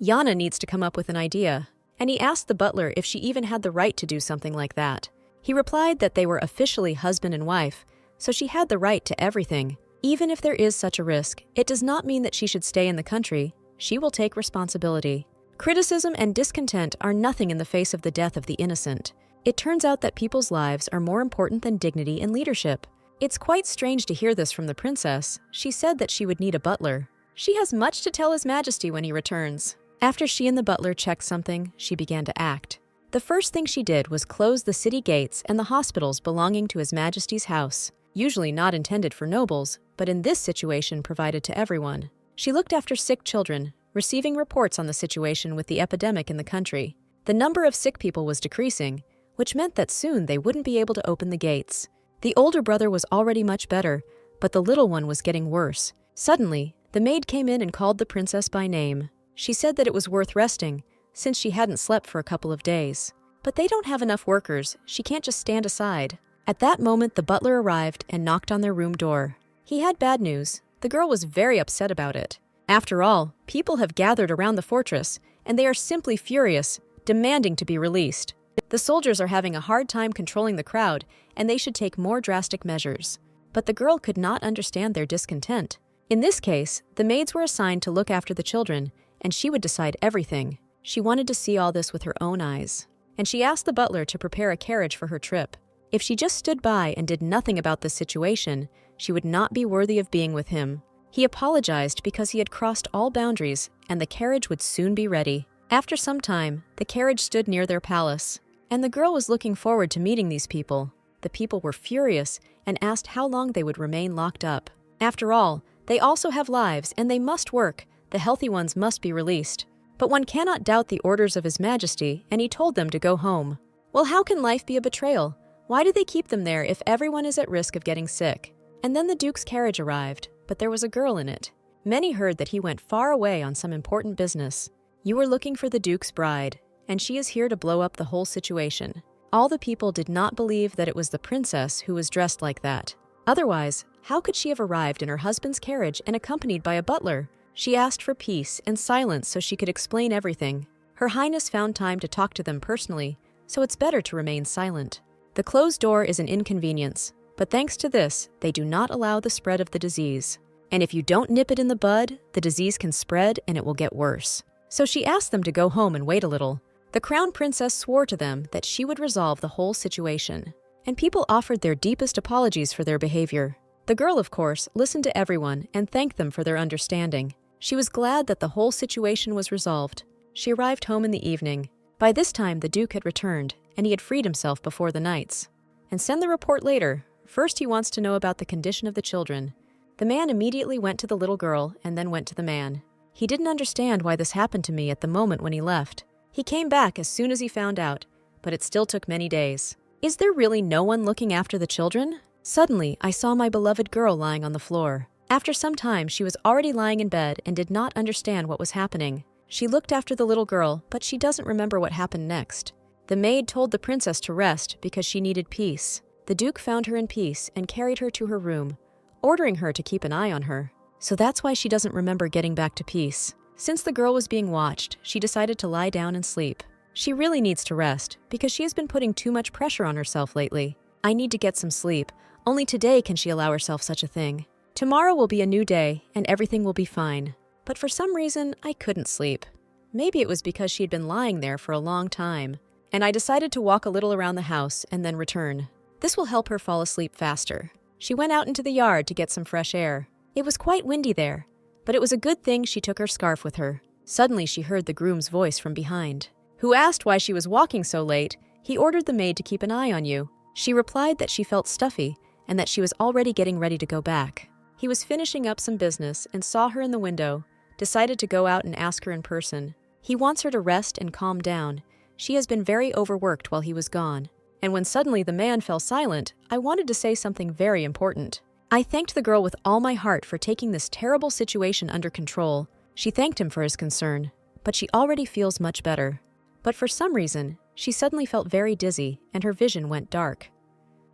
Yana needs to come up with an idea, and he asked the butler if she even had the right to do something like that. He replied that they were officially husband and wife, so she had the right to everything. Even if there is such a risk, it does not mean that she should stay in the country. She will take responsibility. Criticism and discontent are nothing in the face of the death of the innocent. It turns out that people's lives are more important than dignity and leadership. It's quite strange to hear this from the princess. She said that she would need a butler. She has much to tell His Majesty when he returns. After she and the butler checked something, she began to act. The first thing she did was close the city gates and the hospitals belonging to His Majesty's house, usually not intended for nobles, but in this situation provided to everyone. She looked after sick children, receiving reports on the situation with the epidemic in the country. The number of sick people was decreasing, which meant that soon they wouldn't be able to open the gates. The older brother was already much better, but the little one was getting worse. Suddenly, the maid came in and called the princess by name. She said that it was worth resting, since she hadn't slept for a couple of days. But they don't have enough workers. She can't just stand aside. At that moment, the butler arrived and knocked on their room door. He had bad news. The girl was very upset about it. After all, people have gathered around the fortress, and they are simply furious, demanding to be released. The soldiers are having a hard time controlling the crowd, and they should take more drastic measures. But the girl could not understand their discontent. In this case, the maids were assigned to look after the children, and she would decide everything. She wanted to see all this with her own eyes, and she asked the butler to prepare a carriage for her trip. If she just stood by and did nothing about the situation, she would not be worthy of being with him. He apologized because he had crossed all boundaries, and the carriage would soon be ready. After some time, the carriage stood near their palace, and the girl was looking forward to meeting these people. The people were furious and asked how long they would remain locked up. After all, they also have lives and they must work. The healthy ones must be released. But one cannot doubt the orders of His Majesty, and he told them to go home. Well, how can life be a betrayal? Why do they keep them there if everyone is at risk of getting sick? And then the Duke's carriage arrived, but there was a girl in it. Many heard that he went far away on some important business. You were looking for the Duke's bride, and she is here to blow up the whole situation. All the people did not believe that it was the princess who was dressed like that. Otherwise, how could she have arrived in her husband's carriage and accompanied by a butler? She asked for peace and silence so she could explain everything. Her Highness found time to talk to them personally, so it's better to remain silent. The closed door is an inconvenience, but thanks to this, they do not allow the spread of the disease. And if you don't nip it in the bud, the disease can spread and it will get worse. So she asked them to go home and wait a little. The crown princess swore to them that she would resolve the whole situation, and people offered their deepest apologies for their behavior. The girl, of course, listened to everyone and thanked them for their understanding. She was glad that the whole situation was resolved. She arrived home in the evening. By this time, the Duke had returned, and he had freed himself before the knights. And send the report later. First, he wants to know about the condition of the children. The man immediately went to the little girl and then went to the man. He didn't understand why this happened to me at the moment when he left. He came back as soon as he found out, but it still took many days. Is there really no one looking after the children? Suddenly, I saw my beloved girl lying on the floor. After some time, she was already lying in bed and did not understand what was happening. She looked after the little girl, but she doesn't remember what happened next. The maid told the princess to rest because she needed peace. The Duke found her in peace and carried her to her room, ordering her to keep an eye on her. So that's why she doesn't remember getting back to peace. Since the girl was being watched, she decided to lie down and sleep. She really needs to rest because she has been putting too much pressure on herself lately. I need to get some sleep. Only today can she allow herself such a thing. Tomorrow will be a new day and everything will be fine. But for some reason, I couldn't sleep. Maybe it was because she had been lying there for a long time, and I decided to walk a little around the house and then return. This will help her fall asleep faster. She went out into the yard to get some fresh air. It was quite windy there, but it was a good thing she took her scarf with her. Suddenly she heard the groom's voice from behind, who asked why she was walking so late. He ordered the maid to keep an eye on you. She replied that she felt stuffy and that she was already getting ready to go back. He was finishing up some business and saw her in the window, decided to go out and ask her in person. He wants her to rest and calm down. She has been very overworked while he was gone. And when suddenly the man fell silent, I wanted to say something very important. I thanked the girl with all my heart for taking this terrible situation under control. She thanked him for his concern, but she already feels much better. But for some reason, she suddenly felt very dizzy and her vision went dark.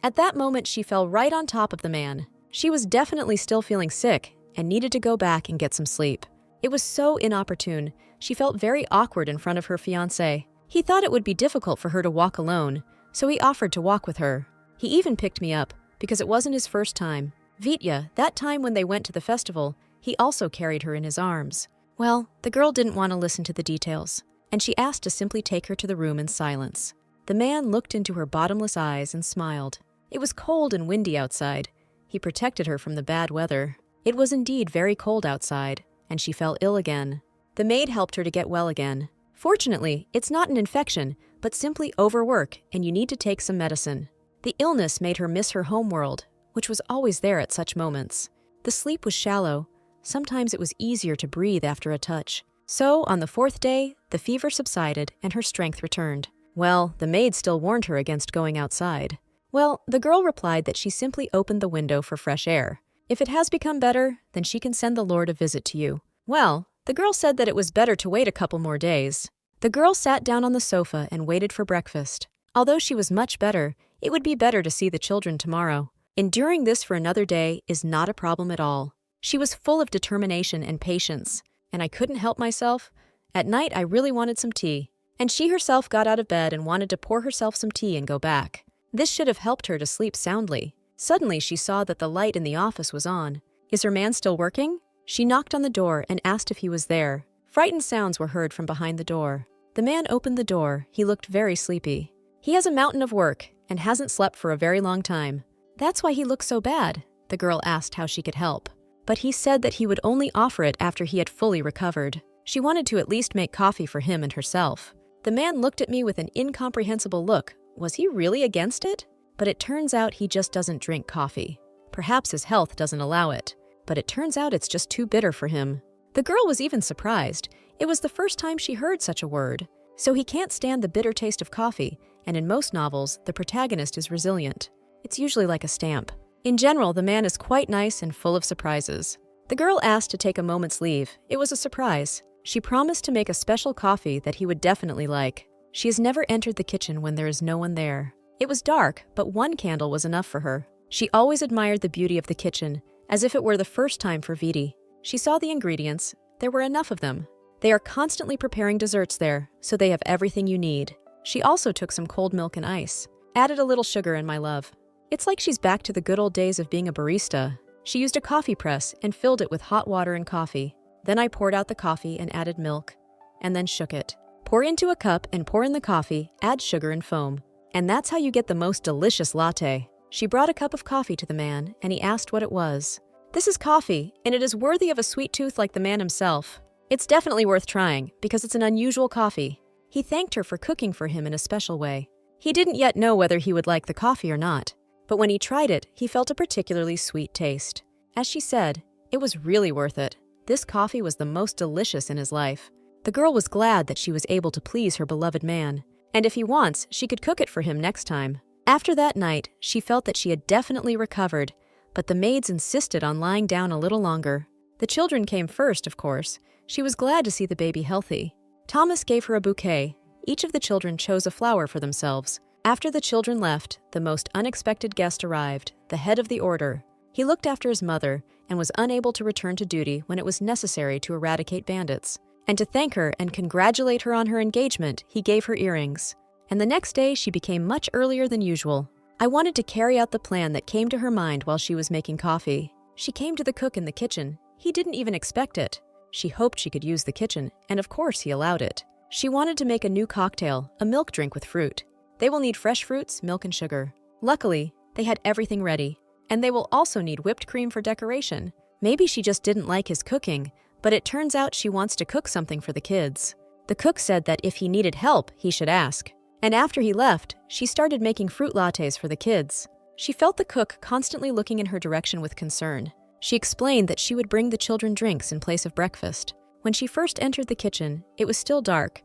At that moment, she fell right on top of the man. She was definitely still feeling sick and needed to go back and get some sleep. It was so inopportune. She felt very awkward in front of her fiancé. He thought it would be difficult for her to walk alone, so he offered to walk with her. He even picked me up because it wasn't his first time. Vitya, that time when they went to the festival, he also carried her in his arms. Well, the girl didn't want to listen to the details, and she asked to simply take her to the room in silence. The man looked into her bottomless eyes and smiled. It was cold and windy outside. He protected her from the bad weather. It was indeed very cold outside, and she fell ill again. The maid helped her to get well again. Fortunately, it's not an infection, but simply overwork, and you need to take some medicine. The illness made her miss her home world, which was always there at such moments. The sleep was shallow. Sometimes it was easier to breathe after a touch. So, on the fourth day, the fever subsided and her strength returned. Well, the maid still warned her against going outside. Well, the girl replied that she simply opened the window for fresh air. If it has become better, then she can send the Lord a visit to you. Well, the girl said that it was better to wait a couple more days. The girl sat down on the sofa and waited for breakfast. Although she was much better, it would be better to see the children tomorrow. Enduring this for another day is not a problem at all. She was full of determination and patience, and I couldn't help myself. At night, I really wanted some tea, and she herself got out of bed and wanted to pour herself some tea and go back. This should have helped her to sleep soundly. Suddenly, she saw that the light in the office was on. Is her man still working? She knocked on the door and asked if he was there. Frightened sounds were heard from behind the door. The man opened the door. He looked very sleepy. He has a mountain of work and hasn't slept for a very long time. That's why he looks so bad. The girl asked how she could help. But he said that he would only offer it after he had fully recovered. She wanted to at least make coffee for him and herself. The man looked at me with an incomprehensible look. Was he really against it? But it turns out he just doesn't drink coffee. Perhaps his health doesn't allow it. But it turns out it's just too bitter for him. The girl was even surprised. It was the first time she heard such a word. So he can't stand the bitter taste of coffee, and in most novels, the protagonist is resilient. It's usually like a stamp. In general, the man is quite nice and full of surprises. The girl asked to take a moment's leave. It was a surprise. She promised to make a special coffee that he would definitely like. She has never entered the kitchen when there is no one there. It was dark, but one candle was enough for her. She always admired the beauty of the kitchen, as if it were the first time for Viti. She saw the ingredients. There were enough of them. They are constantly preparing desserts there, so they have everything you need. She also took some cold milk and ice. Added a little sugar in, my love. It's like she's back to the good old days of being a barista. She used a coffee press and filled it with hot water and coffee. Then I poured out the coffee and added milk, and then shook it. Pour into a cup and pour in the coffee, add sugar and foam. And that's how you get the most delicious latte. She brought a cup of coffee to the man, and he asked what it was. This is coffee, and it is worthy of a sweet tooth like the man himself. It's definitely worth trying, because it's an unusual coffee. He thanked her for cooking for him in a special way. He didn't yet know whether he would like the coffee or not, but when he tried it, he felt a particularly sweet taste. As she said, it was really worth it. This coffee was the most delicious in his life. The girl was glad that she was able to please her beloved man, and if he wants, she could cook it for him next time. After that night, she felt that she had definitely recovered, but the maids insisted on lying down a little longer. The children came first, of course. She was glad to see the baby healthy. Thomas gave her a bouquet. Each of the children chose a flower for themselves. After the children left, the most unexpected guest arrived, the head of the order. He looked after his mother and was unable to return to duty when it was necessary to eradicate bandits. And to thank her and congratulate her on her engagement, he gave her earrings. And the next day, she became much earlier than usual. I wanted to carry out the plan that came to her mind while she was making coffee. She came to the cook in the kitchen. He didn't even expect it. She hoped she could use the kitchen, and of course he allowed it. She wanted to make a new cocktail, a milk drink with fruit. They will need fresh fruits, milk, and sugar. Luckily, they had everything ready. And they will also need whipped cream for decoration. Maybe she just didn't like his cooking, but it turns out she wants to cook something for the kids. The cook said that if he needed help, he should ask. And after he left, she started making fruit lattes for the kids. She felt the cook constantly looking in her direction with concern. She explained that she would bring the children drinks in place of breakfast. When she first entered the kitchen, it was still dark,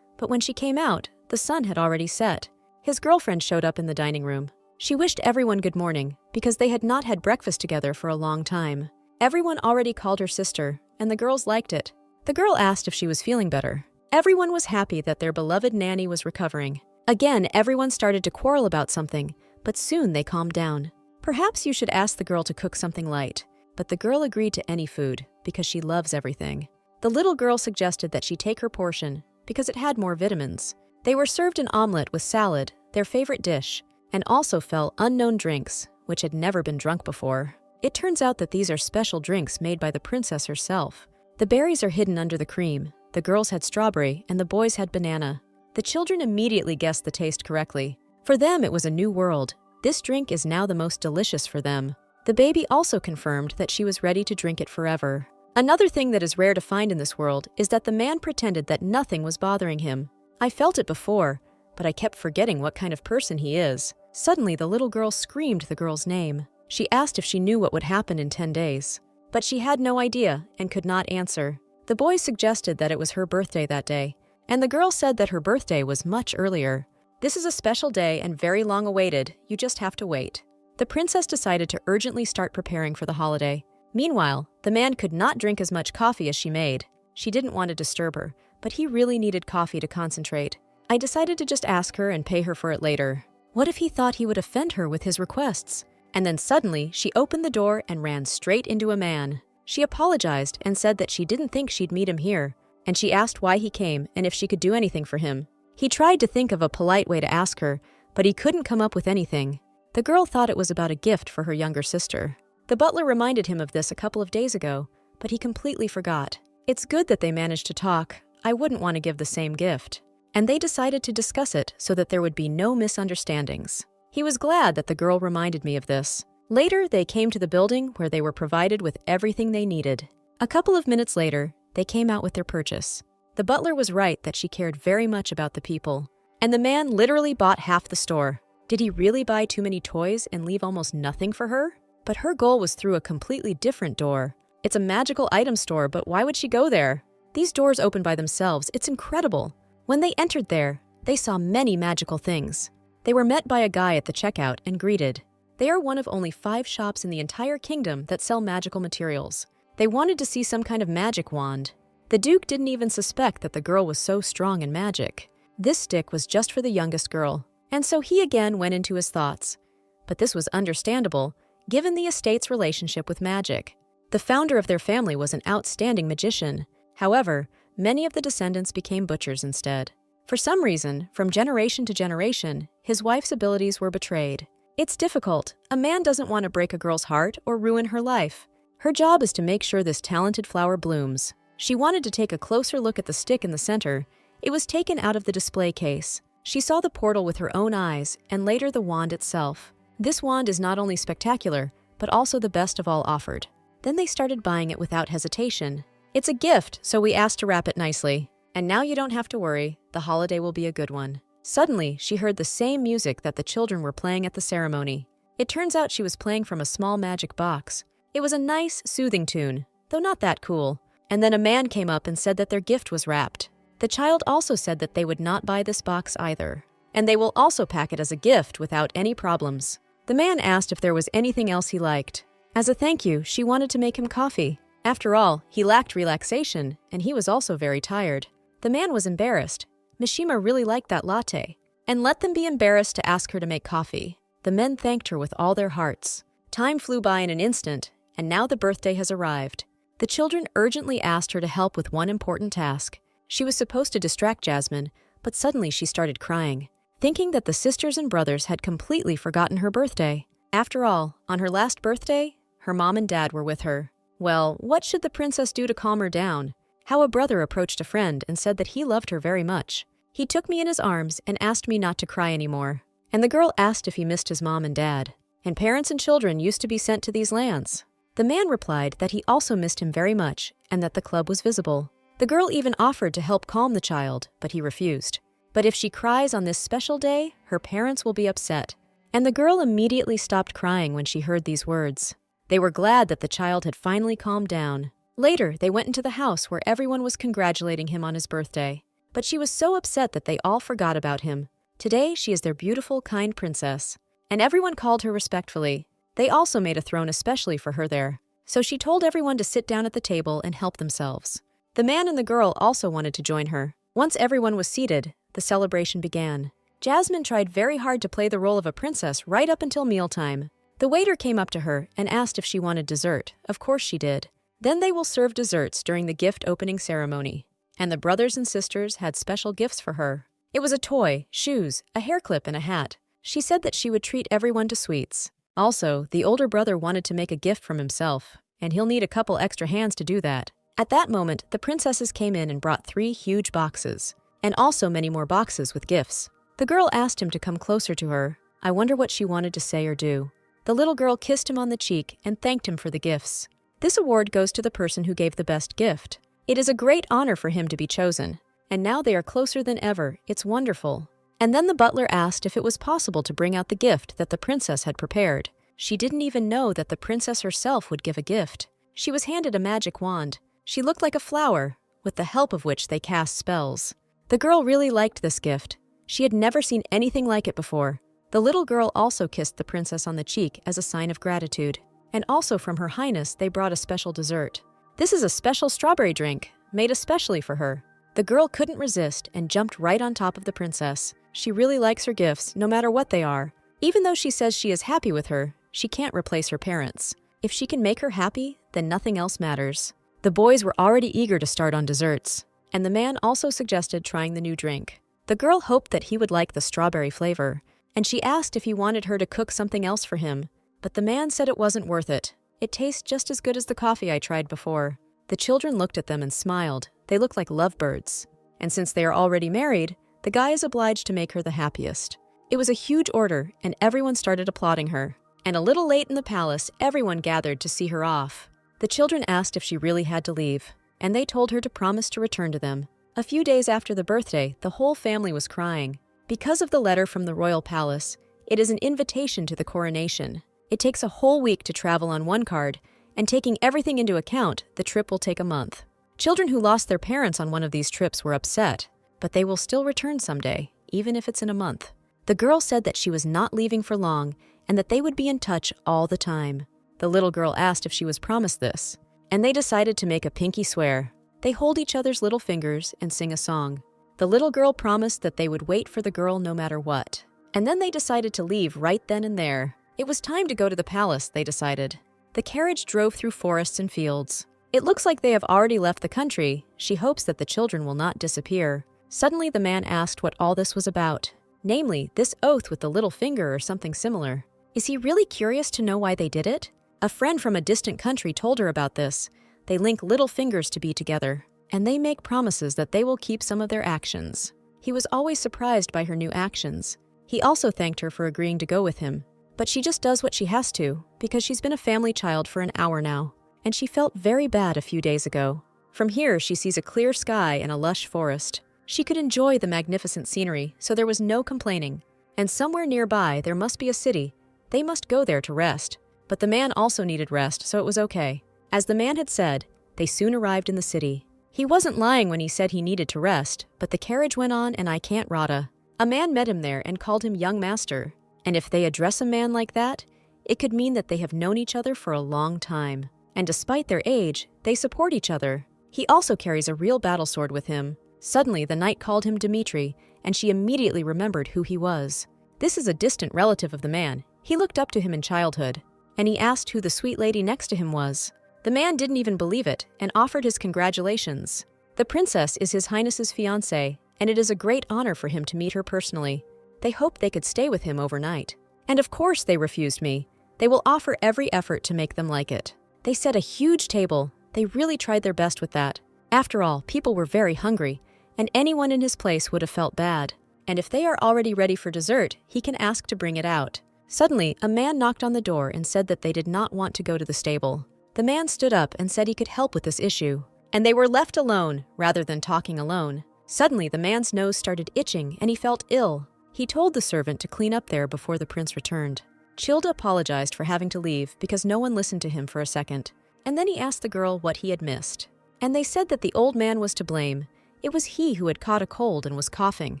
but when she came out, the sun had already set. His girlfriend showed up in the dining room. She wished everyone good morning because they had not had breakfast together for a long time. Everyone already called her sister, and the girls liked it. The girl asked if she was feeling better. Everyone was happy that their beloved Nanny was recovering. Again, everyone started to quarrel about something, but soon they calmed down. Perhaps you should ask the girl to cook something light. But the girl agreed to any food because she loves everything. The little girl suggested that she take her portion because it had more vitamins. They were served an omelet with salad, their favorite dish, and also fell unknown drinks, which had never been drunk before. It turns out that these are special drinks made by the princess herself. The berries are hidden under the cream. The girls had strawberry and the boys had banana. The children immediately guessed the taste correctly. For them, it was a new world. This drink is now the most delicious for them. The baby also confirmed that she was ready to drink it forever. Another thing that is rare to find in this world is that the man pretended that nothing was bothering him. I felt it before, but I kept forgetting what kind of person he is. Suddenly, the little girl screamed the girl's name. She asked if she knew what would happen in 10 days. But she had no idea and could not answer. The boy suggested that it was her birthday that day, and the girl said that her birthday was much earlier. This is a special day and very long awaited. You just have to wait. The princess decided to urgently start preparing for the holiday. Meanwhile, the man could not drink as much coffee as she made. She didn't want to disturb her, but he really needed coffee to concentrate. I decided to just ask her and pay her for it later. What if he thought he would offend her with his requests? And then suddenly, she opened the door and ran straight into a man. She apologized and said that she didn't think she'd meet him here, and she asked why he came and if she could do anything for him. He tried to think of a polite way to ask her, but he couldn't come up with anything. The girl thought it was about a gift for her younger sister. The butler reminded him of this a couple of days ago, but he completely forgot. It's good that they managed to talk. I wouldn't want to give the same gift. And they decided to discuss it so that there would be no misunderstandings. He was glad that the girl reminded me of this. Later, they came to the building where they were provided with everything they needed. A couple of minutes later, they came out with their purchase. The butler was right that she cared very much about the people. And the man literally bought half the store. Did he really buy too many toys and leave almost nothing for her? But her goal was through a completely different door. It's a magical item store, but why would she go there? These doors open by themselves. It's incredible. When they entered there, they saw many magical things. They were met by a guy at the checkout and greeted. They are one of only 5 shops in the entire kingdom that sell magical materials. They wanted to see some kind of magic wand. The Duke didn't even suspect that the girl was so strong in magic. This stick was just for the youngest girl, and so he again went into his thoughts. But this was understandable, given the estate's relationship with magic. The founder of their family was an outstanding magician. However, many of the descendants became butchers instead. For some reason, from generation to generation, his wife's abilities were betrayed. It's difficult. A man doesn't want to break a girl's heart or ruin her life. Her job is to make sure this talented flower blooms. She wanted to take a closer look at the stick in the center. It was taken out of the display case. She saw the portal with her own eyes, and later the wand itself. This wand is not only spectacular, but also the best of all offered. Then they started buying it without hesitation. It's a gift, so we asked to wrap it nicely. And now you don't have to worry, the holiday will be a good one. Suddenly, she heard the same music that the children were playing at the ceremony. It turns out she was playing from a small magic box. It was a nice, soothing tune, though not that cool. And then a man came up and said that their gift was wrapped. The child also said that they would not buy this box either. And they will also pack it as a gift without any problems. The man asked if there was anything else he liked. As a thank you, she wanted to make him coffee. After all, he lacked relaxation, and he was also very tired. The man was embarrassed. Mishima really liked that latte, and let them be embarrassed to ask her to make coffee. The men thanked her with all their hearts. Time flew by in an instant, and now the birthday has arrived. The children urgently asked her to help with one important task. She was supposed to distract Jasmine, but suddenly she started crying, thinking that the sisters and brothers had completely forgotten her birthday. After all, on her last birthday, her mom and dad were with her. Well, what should the princess do to calm her down? How a brother approached a friend and said that he loved her very much. He took me in his arms and asked me not to cry anymore. And the girl asked if he missed his mom and dad. And parents and children used to be sent to these lands. The man replied that he also missed him very much and that the club was visible. The girl even offered to help calm the child, but he refused. But if she cries on this special day, her parents will be upset. And the girl immediately stopped crying when she heard these words. They were glad that the child had finally calmed down. Later, they went into the house where everyone was congratulating him on his birthday. But she was so upset that they all forgot about him. Today, she is their beautiful, kind princess. And everyone called her respectfully. They also made a throne especially for her there. So she told everyone to sit down at the table and help themselves. The man and the girl also wanted to join her. Once everyone was seated, the celebration began. Jasmine tried very hard to play the role of a princess right up until mealtime. The waiter came up to her and asked if she wanted dessert. Of course she did. Then they will serve desserts during the gift opening ceremony. And the brothers and sisters had special gifts for her. It was a toy, shoes, a hair clip, and a hat. She said that she would treat everyone to sweets. Also, the older brother wanted to make a gift from himself, and he'll need a couple extra hands to do that. At that moment, the princesses came in and brought 3 huge boxes, and also many more boxes with gifts. The girl asked him to come closer to her. I wonder what she wanted to say or do. The little girl kissed him on the cheek and thanked him for the gifts. This award goes to the person who gave the best gift. It is a great honor for him to be chosen. And now they are closer than ever. It's wonderful. And then the butler asked if it was possible to bring out the gift that the princess had prepared. She didn't even know that the princess herself would give a gift. She was handed a magic wand. She looked like a flower, with the help of which they cast spells. The girl really liked this gift. She had never seen anything like it before. The little girl also kissed the princess on the cheek as a sign of gratitude. And also from Her Highness, they brought a special dessert. This is a special strawberry drink, made especially for her. The girl couldn't resist and jumped right on top of the princess. She really likes her gifts, no matter what they are. Even though she says she is happy with her, she can't replace her parents. If she can make her happy, then nothing else matters. The boys were already eager to start on desserts, and the man also suggested trying the new drink. The girl hoped that he would like the strawberry flavor, and she asked if he wanted her to cook something else for him. But the man said it wasn't worth it. It tastes just as good as the coffee I tried before. The children looked at them and smiled. They looked like lovebirds. And since they are already married, the guy is obliged to make her the happiest. It was a huge order, and everyone started applauding her. And a little late in the palace, everyone gathered to see her off. The children asked if she really had to leave, and they told her to promise to return to them. A few days after the birthday, the whole family was crying. Because of the letter from the royal palace, it is an invitation to the coronation. It takes a whole week to travel on one card, and taking everything into account, the trip will take a month. Children who lost their parents on one of these trips were upset, but they will still return someday, even if it's in a month. The girl said that she was not leaving for long and that they would be in touch all the time. The little girl asked if she was promised this, and they decided to make a pinky swear. They hold each other's little fingers and sing a song. The little girl promised that they would wait for the girl no matter what. And then they decided to leave right then and there. It was time to go to the palace, they decided. The carriage drove through forests and fields. It looks like they have already left the country. She hopes that the children will not disappear. Suddenly the man asked what all this was about. Namely, this oath with the little finger or something similar. Is he really curious to know why they did it? A friend from a distant country told her about this. They link little fingers to be together, and they make promises that they will keep some of their actions. He was always surprised by her new actions. He also thanked her for agreeing to go with him. But she just does what she has to, because she's been a family child for an hour now, and she felt very bad a few days ago. From here, she sees a clear sky and a lush forest. She could enjoy the magnificent scenery, so there was no complaining. And somewhere nearby, there must be a city. They must go there to rest. But the man also needed rest, so it was okay. As the man had said, they soon arrived in the city. He wasn't lying when he said he needed to rest, but the carriage went on and I can't rada. A man met him there and called him young master. And if they address a man like that, it could mean that they have known each other for a long time. And despite their age, they support each other. He also carries a real battle sword with him. Suddenly, the knight called him Dmitri, and she immediately remembered who he was. This is a distant relative of the man. He looked up to him in childhood, and he asked who the sweet lady next to him was. The man didn't even believe it and offered his congratulations. The princess is His Highness's fiancée, and it is a great honor for him to meet her personally. They hoped they could stay with him overnight. And of course they refused me. They will offer every effort to make them like it. They set a huge table. They really tried their best with that. After all, people were very hungry, and anyone in his place would have felt bad. And if they are already ready for dessert, he can ask to bring it out. Suddenly, a man knocked on the door and said that they did not want to go to the stable. The man stood up and said he could help with this issue. And they were left alone, rather than talking alone. Suddenly, the man's nose started itching and he felt ill. He told the servant to clean up there before the prince returned. Childa apologized for having to leave because no one listened to him for a second. And then he asked the girl what he had missed. And they said that the old man was to blame. It was he who had caught a cold and was coughing.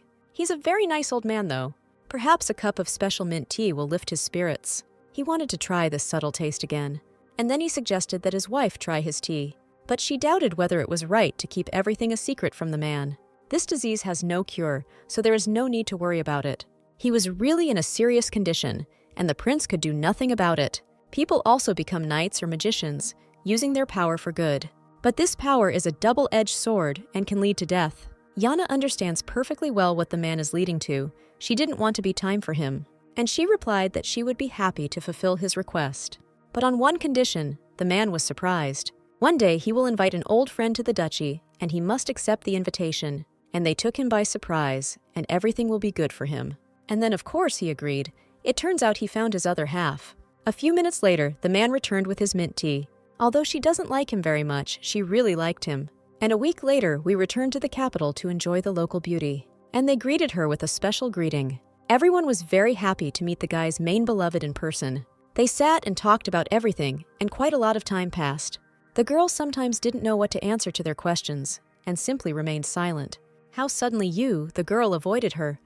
He's a very nice old man, though. Perhaps a cup of special mint tea will lift his spirits. He wanted to try this subtle taste again. And then he suggested that his wife try his tea. But she doubted whether it was right to keep everything a secret from the man. This disease has no cure, so there is no need to worry about it. He was really in a serious condition, and the prince could do nothing about it. People also become knights or magicians, using their power for good. But this power is a double-edged sword and can lead to death. Yana understands perfectly well what the man is leading to. She didn't want to be time for him, and she replied that she would be happy to fulfill his request. But on one condition, the man was surprised. One day he will invite an old friend to the duchy, and he must accept the invitation. And they took him by surprise, and everything will be good for him. And then of course he agreed. It turns out he found his other half. A few minutes later, the man returned with his mint tea. Although she doesn't like him very much, she really liked him. And a week later, we returned to the capital to enjoy the local beauty. And they greeted her with a special greeting. Everyone was very happy to meet the guy's main beloved in person. They sat and talked about everything, and quite a lot of time passed. The girls sometimes didn't know what to answer to their questions, and simply remained silent. How suddenly you, the girl, avoided her.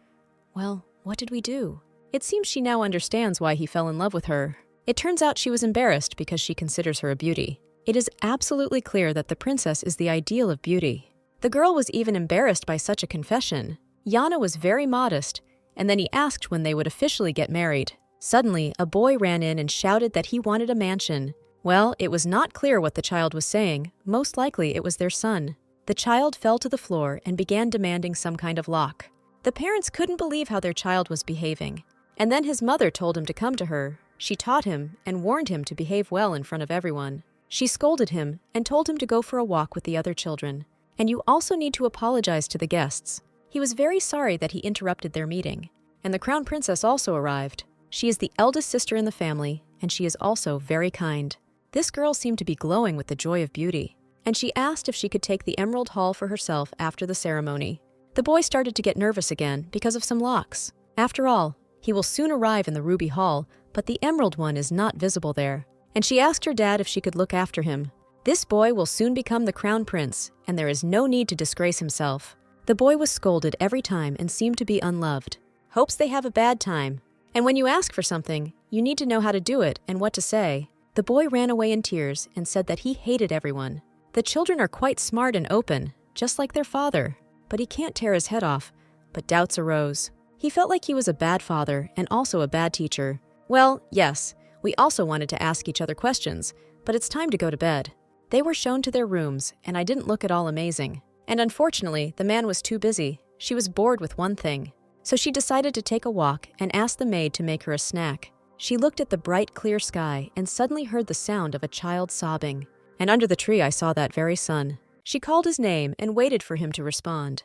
Well, what did we do? It seems she now understands why he fell in love with her. It turns out she was embarrassed because she considers her a beauty. It is absolutely clear that the princess is the ideal of beauty. The girl was even embarrassed by such a confession. Yana was very modest, and then he asked when they would officially get married. Suddenly, a boy ran in and shouted that he wanted a mansion. Well, it was not clear what the child was saying. Most likely it was their son. The child fell to the floor and began demanding some kind of lock. The parents couldn't believe how their child was behaving. And then his mother told him to come to her. She taught him and warned him to behave well in front of everyone. She scolded him and told him to go for a walk with the other children. And you also need to apologize to the guests. He was very sorry that he interrupted their meeting. And the crown princess also arrived. She is the eldest sister in the family, and she is also very kind. This girl seemed to be glowing with the joy of beauty, and she asked if she could take the Emerald Hall for herself after the ceremony. The boy started to get nervous again because of some locks. After all, he will soon arrive in the Ruby Hall, but the Emerald one is not visible there. And she asked her dad if she could look after him. This boy will soon become the crown prince, and there is no need to disgrace himself. The boy was scolded every time and seemed to be unloved. Hopes they have a bad time. And when you ask for something, you need to know how to do it and what to say. The boy ran away in tears and said that he hated everyone. The children are quite smart and open, just like their father, but he can't tear his head off. But doubts arose. He felt like he was a bad father and also a bad teacher. Well, yes, we also wanted to ask each other questions, but it's time to go to bed. They were shown to their rooms, and I didn't look at all amazing. And unfortunately, the man was too busy. She was bored with one thing. So she decided to take a walk and asked the maid to make her a snack. She looked at the bright, clear sky and suddenly heard the sound of a child sobbing. And under the tree I saw that very son. She called his name and waited for him to respond.